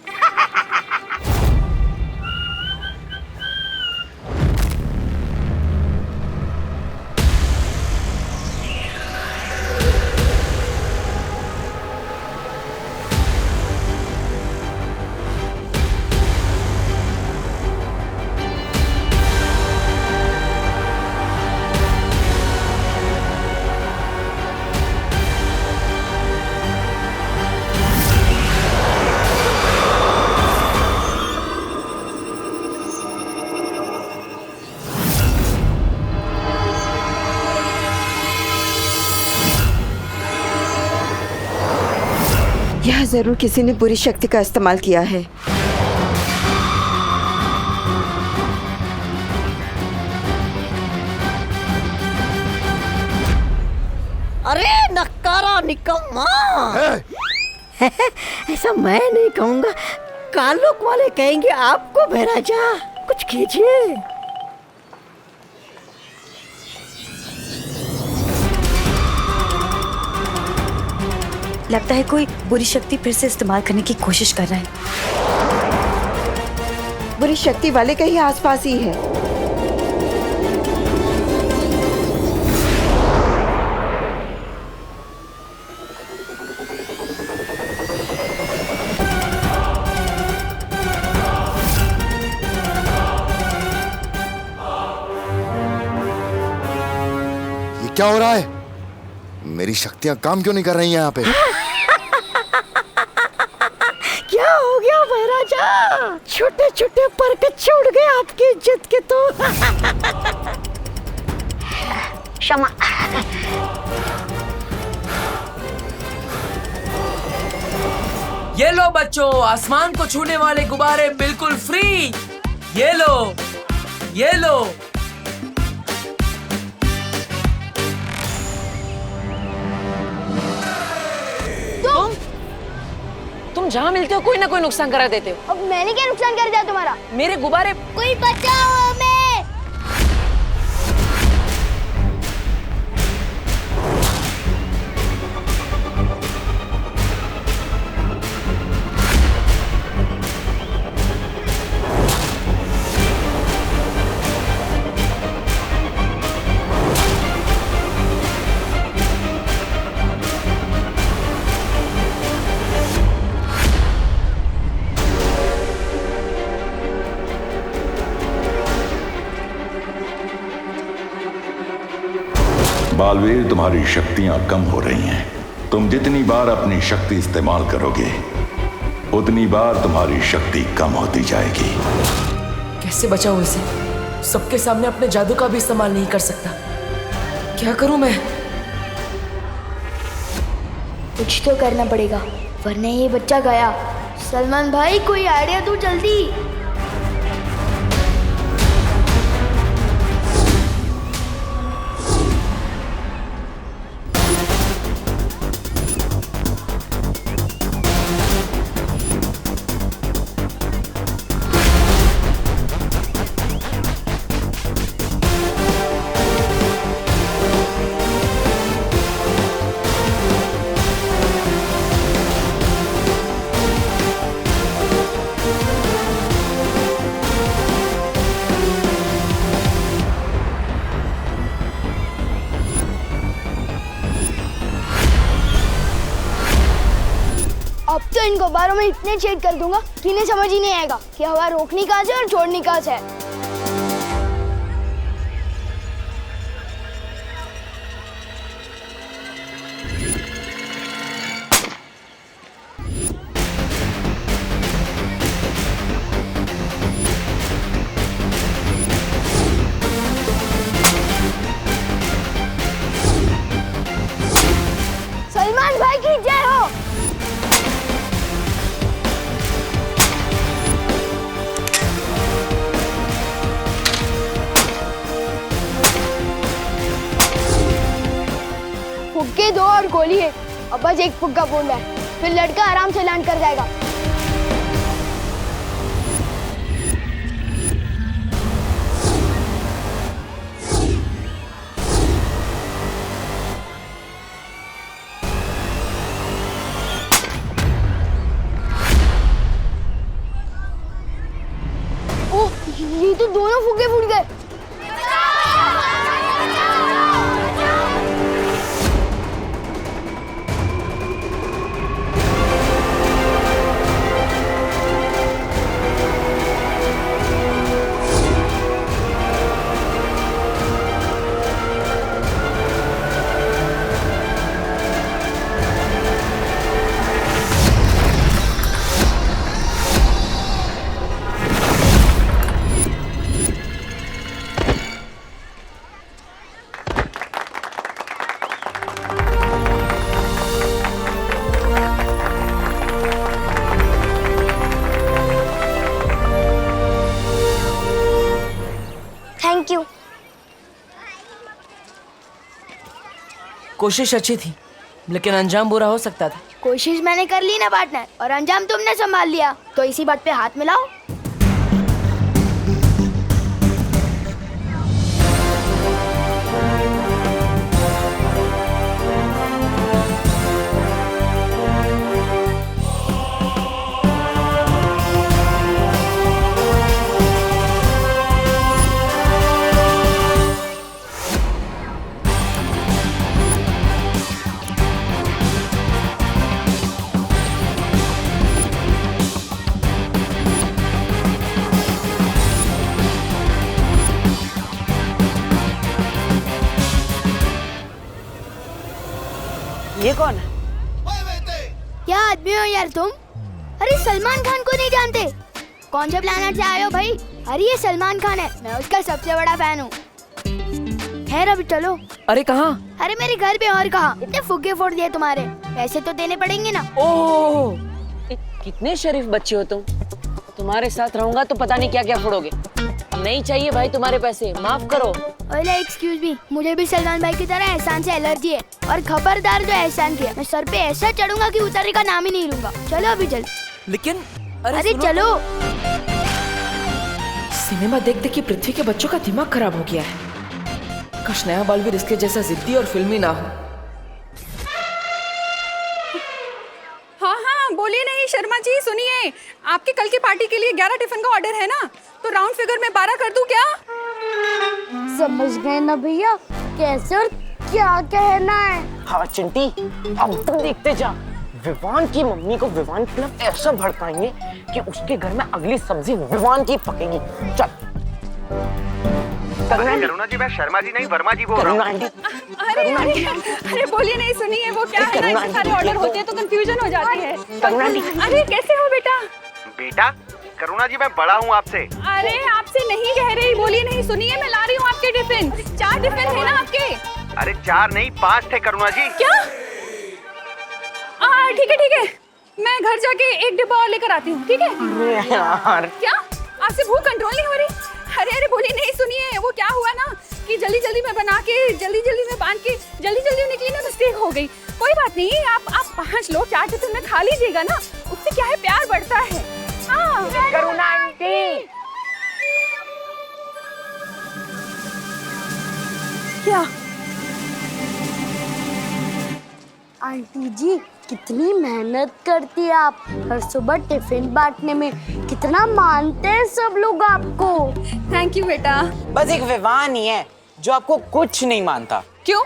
यह जरूर किसी ने बुरी शक्ति का इस्तेमाल किया है। अरे नक्कारा निकम्मा। ऐसा मैं नहीं कहूंगा, कालोक वाले कहेंगे आपको। बहराजा कुछ कीजिए। लगता है कोई बुरी शक्ति फिर से इस्तेमाल करने की कोशिश कर रहा है। बुरी शक्ति वाले कहीं आसपास ही है। ये क्या हो रहा है? मेरी शक्तियां काम क्यों नहीं कर रही हैं यहाँ पे? क्या हो गया बहराजा? छोटे छोटे पर कच्चे उड़ गए आपकी इज्जत के तो। क्षमा। ये लो बच्चों, आसमान को छूने वाले गुब्बारे बिल्कुल फ्री। ये लो, ये लो। तुम जहाँ मिलते हो कोई ना कोई नुकसान करा देते हो। अब मैंने क्या नुकसान कर दिया तुम्हारा? मेरे गुब्बारे। कोई बचाओ हमें। बालवीर, तुम्हारी शक्तियां कम हो रही हैं। तुम जितनी बार अपनी शक्ति इस्तेमाल करोगे उतनी बार तुम्हारी शक्ति कम होती जाएगी। कैसे बचाऊं इसे? सबके सामने अपने जादू का भी इस्तेमाल नहीं कर सकता। क्या करूं मैं? कुछ तो करना पड़ेगा वरना ये बच्चा गया। सलमान भाई कोई आइडिया दो जल्दी। अब तो इन गुब्बारों में इतने छेद कर दूंगा कि इन्हें समझ ही नहीं आएगा कि हवा रोकनी कहाँ से और छोड़नी कहाँ से है। सलमान भाई की जय हो। फुग्गे दो और गोली है। अब बस एक फुग्गा बोलना है, फिर लड़का आराम से लैंड कर जाएगा। ओह, ये तो दोनों फुग्गे फूट गए। Thank you. कोशिश अच्छी थी लेकिन अंजाम बुरा हो सकता था। कोशिश मैंने कर ली ना पार्टनर, और अंजाम तुमने संभाल लिया, तो इसी बात पे हाथ मिलाओ। ये कौन है? क्या आदमी हो यार तुम? अरे सलमान खान को नहीं जानते? कौन से प्लेनेट से आए हो भाई? अरे ये सलमान खान है, मैं उसका सबसे बड़ा फैन हूँ। खैर अभी चलो। अरे कहाँ? अरे मेरे घर पे। और कहाँ? इतने फुग्गे फोड़ दिए तुम्हारे, पैसे तो देने पड़ेंगे ना। ओह, कितने शरीफ बच्चे हो तुम। तुम्हारे साथ रहूंगा तो पता नहीं क्या क्या फोड़ोगे। नहीं चाहिए भाई तुम्हारे पैसे, माफ करो। ओले एक्सक्यूज मी, मुझे भी सलमान भाई की तरह एहसान से एलर्जी है, और खबरदार जो एहसान किया मैं सर पे ऐसा चढ़ूंगा कि उतरने का नाम ही नहीं लूंगा। चलो अभी चल। लेकिन अरे चलो। सिनेमा देख देख के पृथ्वी के बच्चों का दिमाग खराब हो गया है। काश नया बालवीर इसके जैसा जिद्दी और फिल्मी ना हो। हाँ हाँ बोलिए। नहीं शर्मा जी सुनिए, आपके कल की पार्टी के लिए 11 टिफिन का ऑर्डर है ना, तो राउंड फिगर में 12 कर दूं क्या? समझ गए ना भैया कैसे और क्या कहना है। हाँ चिंटी, अब तो देखते जा। विवान की मम्मी को विवान की तरफ ऐसा भड़काएंगे कि उसके घर में अगली सब्जी विवान की पकेगी। चल। करुणा जी, मैं शर्मा जी नहीं वर्मा जी बोल रहा हूँ। अरे अरे अरे बोलिए नहीं, सुनिए वो क्या है ना, सारे ऑर्डर होते हैं तो कंफ्यूजन हो जाती है। अरे कैसे हो बेटा? बेटा करुणा जी, मैं बड़ा हूँ आपसे। अरे आपसे नहीं कह रही, बोलिए नहीं, सुनिए मैं ला रही हूँ आपके टिफिन। 4 टिफिन थे ना आपके? अरे 4 नहीं 5 थे करुणा जी। क्या? ठीक है, मैं घर जाके 1 डिब्बा और लेकर आती हूँ, ठीक है? अरे यार, क्या आपसे भूख कंट्रोल नहीं हो रही? अरे बोलिए नहीं, सुनिए वो क्या हुआ ना कि जल्दी में बना के जल्दी में बांध के जल्दी निकली ना, मिस्टेक हो गई। कोई बात नहीं, आप 5 लो, 4 टिफिन में खा लीजिएगा ना, उससे क्या है प्यार बढ़ता है। हाँ करुणा आंटी। क्या? आंटी जी कितनी मेहनत करती है आप, हर सुबह टिफिन बांटने में कितना मानते हैं सब लोग आपको। थैंक यू बेटा। बस एक विवान ही है जो आपको कुछ नहीं मानता। क्यों?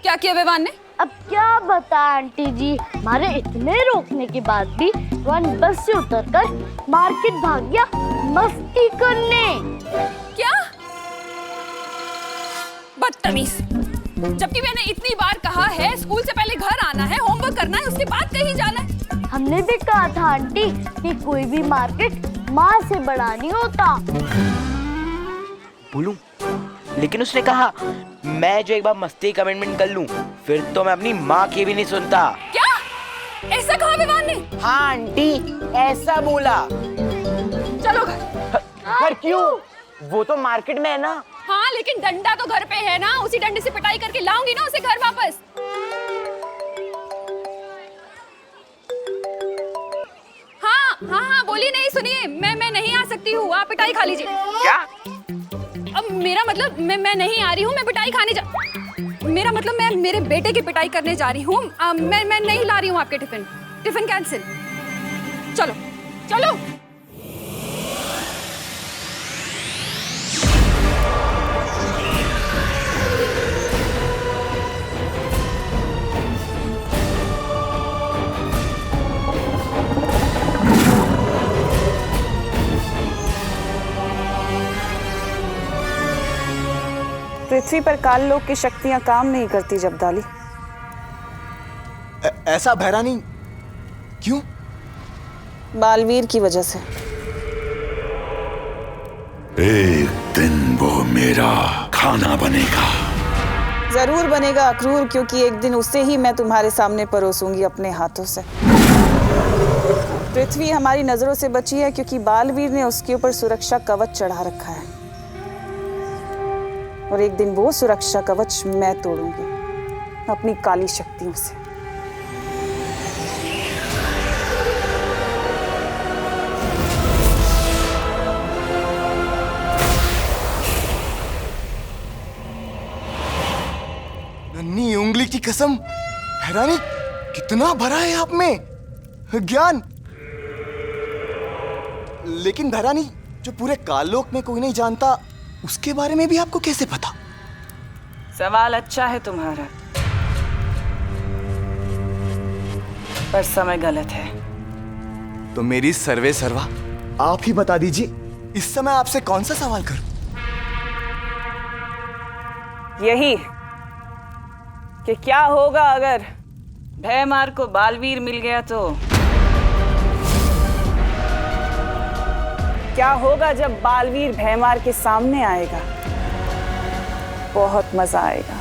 क्या किया विवान ने? अब क्या बता आंटी जी, हमारे इतने रोकने के बाद भी विवान बस से उतरकर मार्केट भाग गया मस्ती करने। क्या? बदतमीज, जबकि मैंने इतनी बार कहा है स्कूल से पहले घर आना है, होमवर्क करना है, उसके बाद कहीं जाना है। हमने भी कहा था आंटी कि कोई भी मार्केट माँ से बड़ा नहीं होता। बोलूं, लेकिन उसने कहा मैं जो एक बार मस्ती कमिटमेंट कर लूं फिर तो मैं अपनी माँ की भी नहीं सुनता। क्या? ऐसा कहा विवान ने? हाँ आंटी, ऐसा बोला। चलो घर। पर क्यों? वो तो मार्केट में है ना। हाँ लेकिन डंडा तो घर पे है ना, उसी डंडे से पिटाई करके लाऊंगी ना उसे घर वापस। हाँ बोली नहीं, सुनिए मैं नहीं आ सकती हूँ, आप पिटाई खा लीजिए। क्या? अब मेरा मतलब मैं नहीं आ रही हूँ, मैं पिटाई खाने मेरा मतलब मैं मेरे बेटे की पिटाई करने जा रही हूँ। मैं नहीं ला रही हूँ आपके टिफिन कैंसिल। चलो। पृथ्वी पर काल लोक की शक्तियां काम नहीं करती जब्दाली। ऐसा भैरानी क्यों? बालवीर की वजह से। एक दिन वो मेरा खाना बनेगा। जरूर बनेगा अक्रूर, क्योंकि एक दिन उसे ही मैं तुम्हारे सामने परोसूंगी अपने हाथों से। पृथ्वी हमारी नजरों से बची है क्योंकि बालवीर ने उसके ऊपर सुरक्षा कवच चढ़ा रखा है, और एक दिन वो सुरक्षा कवच मैं तोड़ूंगी अपनी काली शक्तियों से। नन्ही उंगली की कसम, भैरानी कितना भरा है आप में ज्ञान। लेकिन भैरानी, जो पूरे काललोक में कोई नहीं जानता उसके बारे में भी आपको कैसे पता? सवाल अच्छा है तुम्हारा, पर समय गलत है। तो मेरी सर्वे सर्वा आप ही बता दीजिए, इस समय आपसे कौन सा सवाल करूं? यही कि क्या होगा अगर भैमार को बालवीर मिल गया तो? क्या होगा जब बालवीर भैमार के सामने आएगा? बहुत मजा आएगा।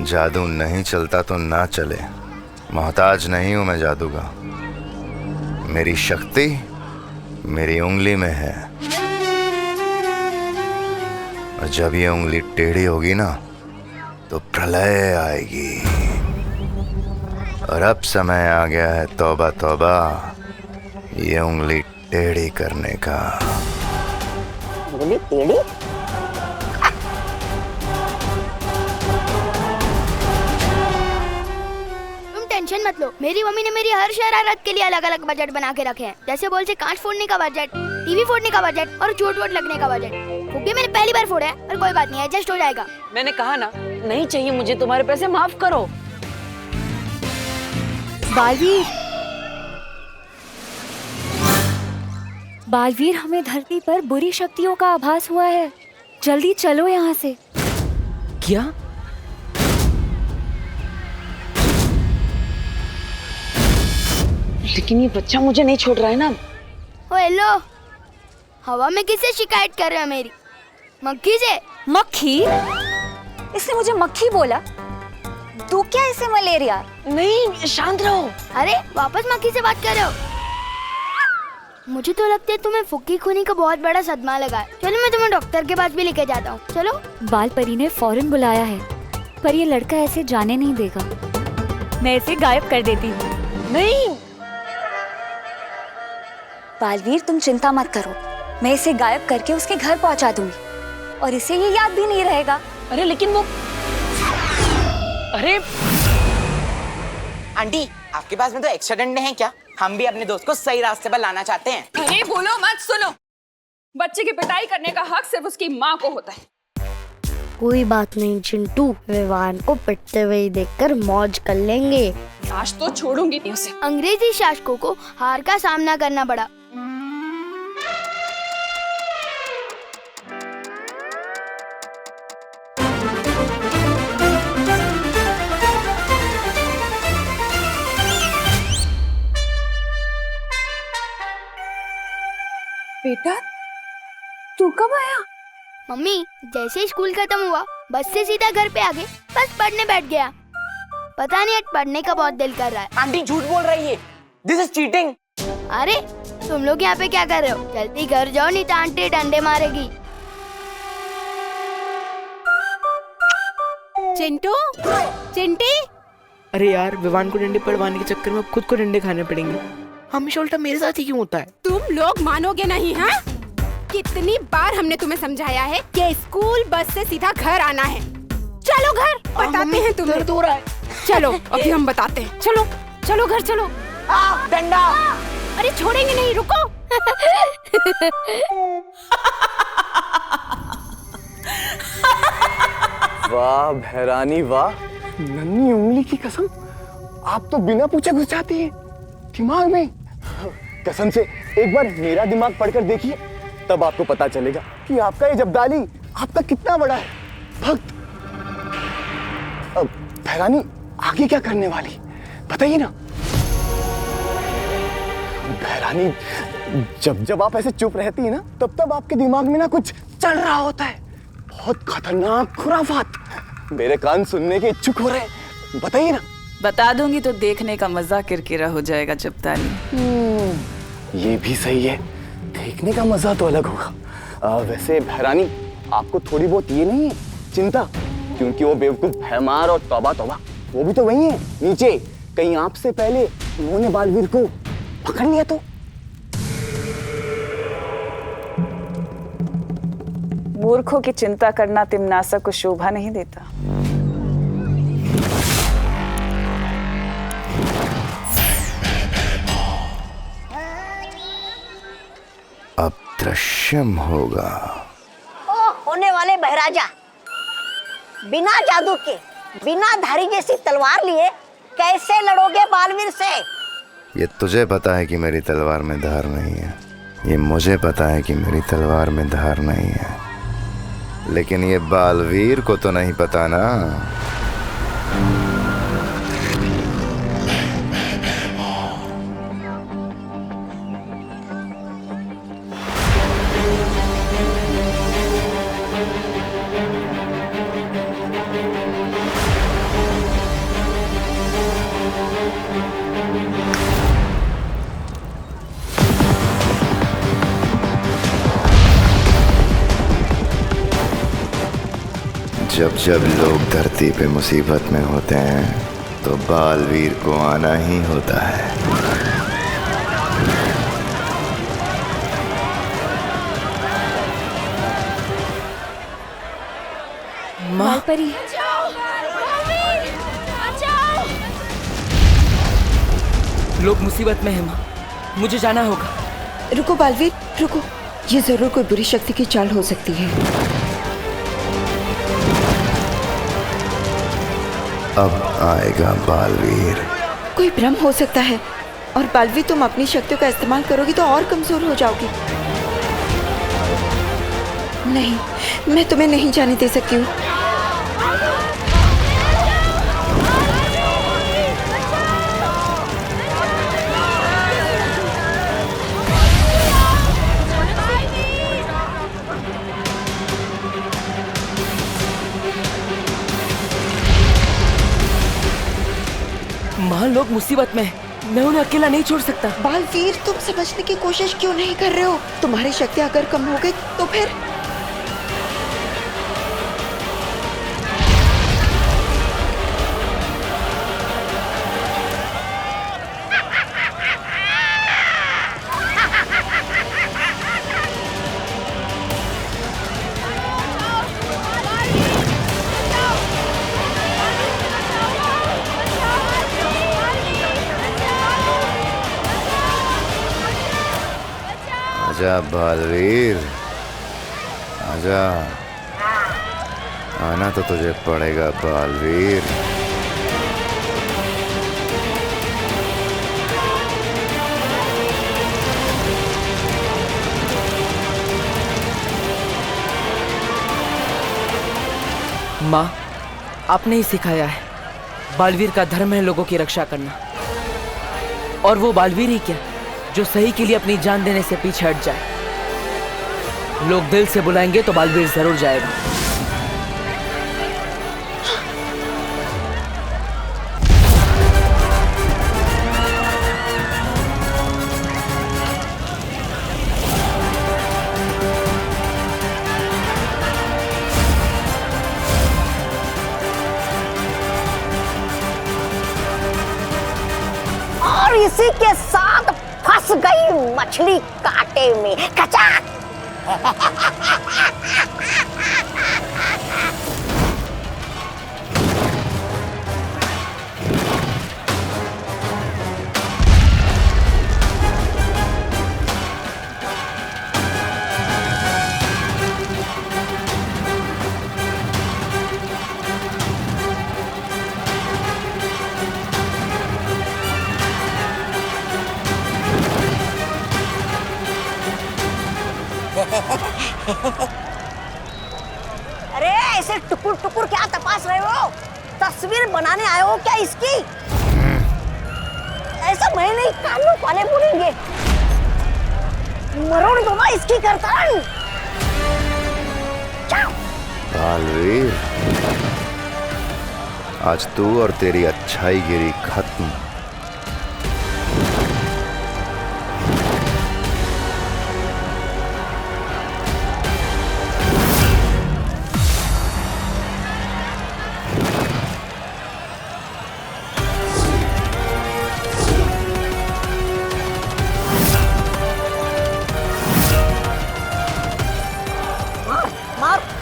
जादू नहीं चलता तो ना चले, मोहताज नहीं हूं मैं जादू का। मेरी शक्ति मेरी उंगली में है, और जब ये उंगली टेढ़ी होगी ना तो प्रलय आएगी। और अब समय आ गया है तौबा तौबा, ये उंगली टेढ़ी करने का। उंगली टेढ़ी? टेंशन मत लो, मेरी मम्मी ने मेरी हर शरारत के लिए अलग अलग बजट बना के रखे हैं। जैसे बॉल से कांच फोड़ने का बजट, टीवी फोड़ने का बजट और चोट वोट लगने का बजट। वो ये मैंने पहली बार फोड़ा है, पर कोई बात नहीं, एडजस्ट हो जाएगा। मैंने कहा ना, नहीं चाहिए मुझे तुम्हारे पैसे, माफ करो। बालवीर, बालवीर, हमें धरती पर बुरी शक्तियों का आभास हुआ है। जल्दी चलो यहाँ से। क्या? लेकिन ये बच्चा मुझे नहीं छोड़ रहा है ना। ओ हेलो, हवा में किससे शिकायत कर रहे हो मेरी? मक्खी से। मक्खी? इसने मुझे मक्खी बोला? तो क्या इसे मलेरिया? नहीं, शांत रहो। अरे वापस मक्खी से बात कर रहे हो? मुझे तो लगता है तुम्हें फुक्की खूनी का बहुत बड़ा सदमा लगा है। चलो मैं तुम्हें डॉक्टर के पास भी लेके जाता हूँ। चलो। बाल परी ने फौरन बुलाया है, पर ये लड़का ऐसे जाने नहीं देगा। मैं इसे गायब कर देती हूँ। नहीं बालवीर, तुम चिंता मत करो, मैं इसे गायब करके उसके घर पहुँचा दूंगी और इसे ये याद भी नहीं रहेगा। अरे लेकिन वो, अरे आंटी, आपके पास में तो एक्स्ट्रा डंडे हैं क्या? हम भी अपने दोस्त को सही रास्ते पर लाना चाहते हैं। अरे बोलो मत, सुनो। बच्चे की पिटाई करने का हक सिर्फ उसकी माँ को होता है। कोई बात नहीं चिंटू, विवान को पिटते हुए देखकर मौज कर लेंगे। आज तो छोड़ूंगी नहीं उसे। अंग्रेजी शासकों को हार का सामना करना पड़ा। बेटा, तू कब आया? मम्मी, जैसे ही स्कूल खत्म हुआ बस से सीधा घर पे आ गए, बस पढ़ने बैठ गया। पता नहीं आज पढ़ने का बहुत दिल कर रहा है। आंटी झूठ बोल रही है, दिस इज चीटिंग। अरे तुम लोग यहाँ पे क्या कर रहे हो? जल्दी घर जाओ नहीं तो आंटी डंडे मारेगी। चिंटू, चिंटी। अरे यार, विवान को डंडे पड़वाने के चक्कर में खुद को डंडे खाने पड़ेंगे। हमेशा उल्टा मेरे साथ ही क्यों होता है? तुम लोग मानोगे नहीं, हाँ? कितनी बार हमने तुम्हें समझाया है कि स्कूल बस से सीधा घर आना है। चलो घर, बताते हैं तुम्हें। दर्द हो रहा है। चलो अभी हम बताते हैं। चलो चलो घर चलो। डंडा। अरे छोड़ेंगे नहीं, रुको। वाह भैरानी वाह, नन्ही उंगली की कसम, आप तो बिना पूछे घुस जाती है दिमाग में। कसम से एक बार मेरा दिमाग पढ़कर देखिए, तब आपको पता चलेगा कि आपका ये जब्दाली आपका कितना बड़ा है भक्त। अब भैरानी आगे क्या करने वाली बताइए ना। भैरानी, जब जब आप ऐसे चुप रहती है ना, तब तब आपके दिमाग में ना कुछ चल रहा होता है, बहुत खतरनाक खुराफात। मेरे कान सुनने के इच्छुक हो रहे, बताइए ना। बता दूंगी तो देखने का मजा किरकिरा हो जाएगा जब्दाली। ये भी सही है, देखने का मजा तो अलग होगा। वैसे भैरानी, आपको थोड़ी बहुत ये नहीं है चिंता, क्योंकि वो बेवकूफ भैमार और तौबा तौबा वो भी तो वही है नीचे। कहीं आपसे पहले उन्होंने बालवीर को पकड़ लिया तो? मूर्खों की चिंता करना तिमनासा को शोभा नहीं देता। अब दृश्यम होगा। ओ होने वाले बहराजा, बिना जादू के, बिना धारी जैसी तलवार लिए कैसे लड़ोगे बालवीर से? ये तुझे पता है कि मेरी तलवार में धार नहीं है, ये मुझे पता है कि मेरी तलवार में धार नहीं है, लेकिन ये बालवीर को तो नहीं पता ना। जब जब लोग धरती पे मुसीबत में होते हैं तो बालवीर को आना ही होता है। माँ परी, लोग मुसीबत में हैं माँ, मुझे जाना होगा। रुको बालवीर, रुको, ये जरूर कोई बुरी शक्ति की चाल हो सकती है। अब आएगा बालवीर। कोई भ्रम हो सकता है, और बालवीर तुम अपनी शक्तियों का इस्तेमाल करोगी तो और कमजोर हो जाओगी। नहीं, मैं तुम्हें नहीं जाने दे सकती हूँ। माँ, लोग मुसीबत में, मैं उन्हें अकेला नहीं छोड़ सकता। बालवीर, तुम समझने की कोशिश क्यों नहीं कर रहे हो? तुम्हारी शक्ति अगर कम हो गई तो फिर आजा बालवीर, आजा। आना तो तुझे पड़ेगा बालवीर। माँ, आपने ही सिखाया है, बालवीर का धर्म है लोगों की रक्षा करना। और वो बालवीर ही क्या, जो सही के लिए अपनी जान देने से पीछे हट जाए। लोग दिल से बुलाएंगे तो बालवीर जरूर जाएगा। और इसी के साथ फंस गई मछली कांटे में। कचाक। अरे ऐसे टुकुर टुकुर क्या तपास रहे हो? तस्वीर बनाने आए हो क्या इसकी? ऐसा मैं नहीं, कानों वाले बोलेंगे। मरोड़ दो ना इसकी गर्दन। बालवीर, आज तू और तेरी अच्छाई गिरी खत्म।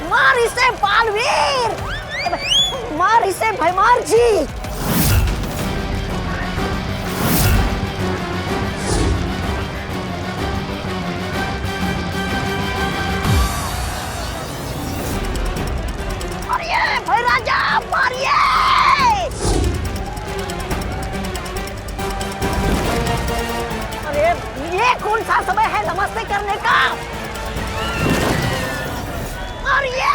मार इसे बालवीर, मार इसे भैमार जी। मारिए भाई राजा, मारिए। अरे ये कौन सा समय है नमस्ते करने का? मारिए।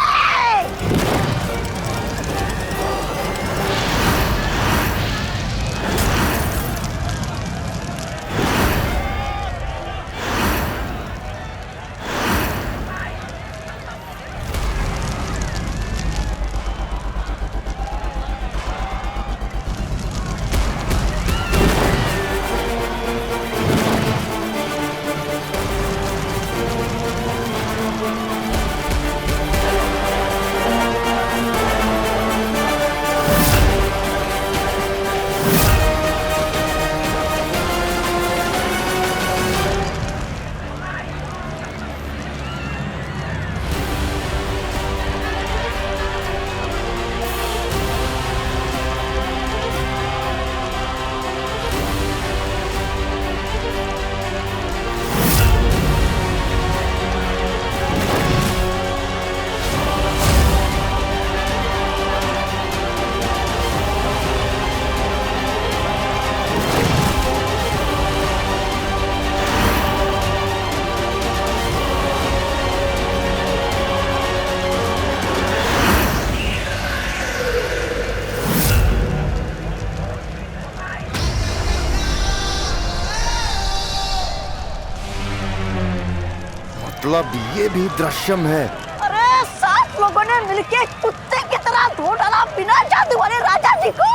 मतलब ये भी दृश्यम है। अरे 7 लोगों ने मिलके कुत्ते की तरह धो डाला बिना जादू वाले राजा जी को।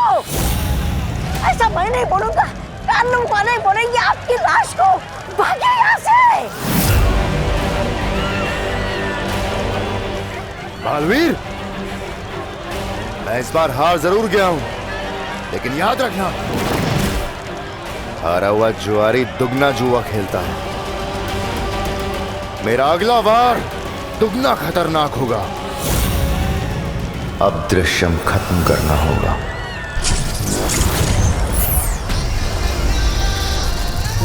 ऐसा मैं नहीं बोलूंगा, कानून वाले बोलेंगे आपकी लाश को। भागे यहाँ से। बालवीर, मैं इस बार हार जरूर गया हूं, लेकिन याद रखना, हारा हुआ जुआरी दुगना जुआ खेलता है। मेरा अगला वार दुगना खतरनाक होगा। अब दृश्यम खत्म करना होगा।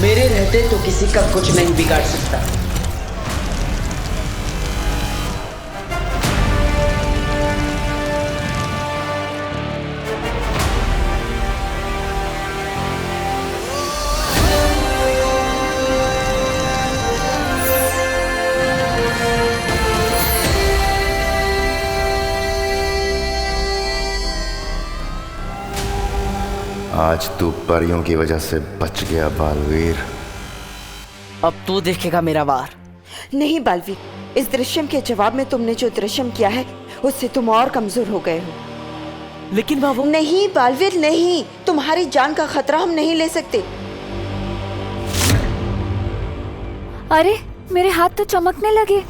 मेरे रहते तो किसी का कुछ नहीं बिगाड़ सकता। आज तू परियों की वजह से बच गया बालवीर। अब तू देखेगा मेरा वार। नहीं बालवीर, इस दृश्यम के जवाब में तुमने जो दृश्यम किया है उससे तुम और कमजोर हो गए हो। लेकिन बाबू। नहीं बालवीर नहीं, तुम्हारी जान का खतरा हम नहीं ले सकते। अरे मेरे हाथ तो चमकने लगे।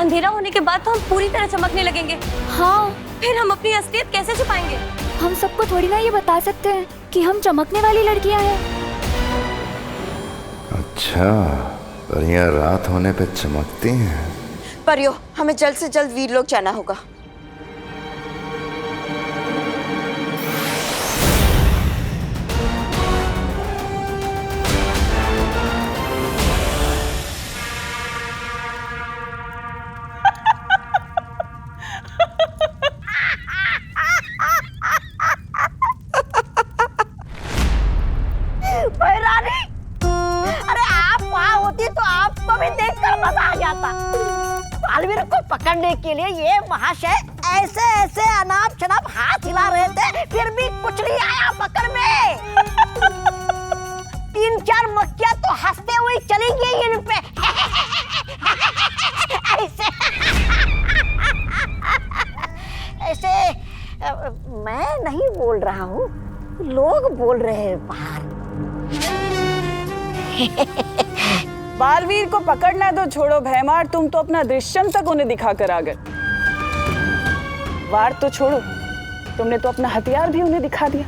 अंधेरा होने के बाद तो हम पूरी तरह चमकने लगेंगे। हाँ, फिर हम अपनी असलियत कैसे छुपाएंगे? हम सबको थोड़ी ना ये बता सकते हैं कि हम चमकने वाली लड़कियां हैं। अच्छा, परियां रात होने पे चमकती हैं। परियो, हमें जल्द से जल्द वीरलोक जाना होगा। बालवीर को पकड़ने के लिए ये महाशय ऐसे ऐसे अनाप शनाप हाथ हिला रहे थे, फिर भी कुछ नहीं आया पकड़ में। 3-4 मक्खियां तो हंसते हुए चली गई इन पे। ऐसे ऐसे मैं नहीं बोल रहा हूँ, लोग बोल रहे हैं बाहर। बालवीर को पकड़ना तो छोड़ो भैमार, तुम तो अपना दृश्यम तक उन्हें दिखा कर आ गए। वार तो छोड़ो, तुमने तो अपना हथियार भी उन्हें दिखा दिया।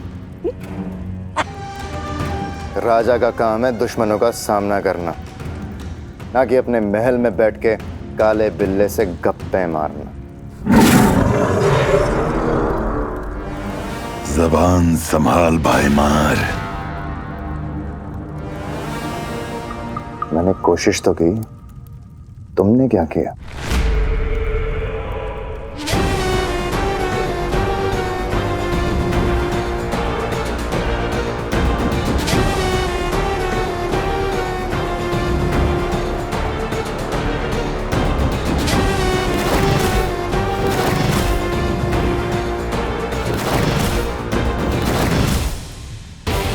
राजा का काम है दुश्मनों का सामना करना, ना कि अपने महल में बैठ के काले बिल्ले से गप्पे मारना। जबान संभाल भाईमार। मैंने कोशिश तो की, तुमने क्या किया?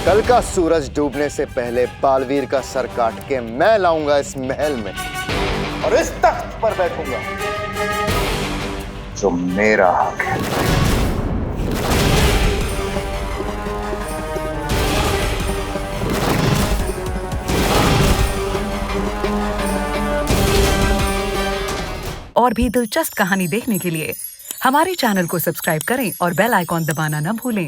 कल का सूरज डूबने से पहले बालवीर का सर काट के मैं लाऊंगा इस महल में और इस तख्त पर बैठूंगा जो मेरा हक है। और भी दिलचस्प कहानी देखने के लिए हमारे चैनल को सब्सक्राइब करें और बेल आइकॉन दबाना न भूलें।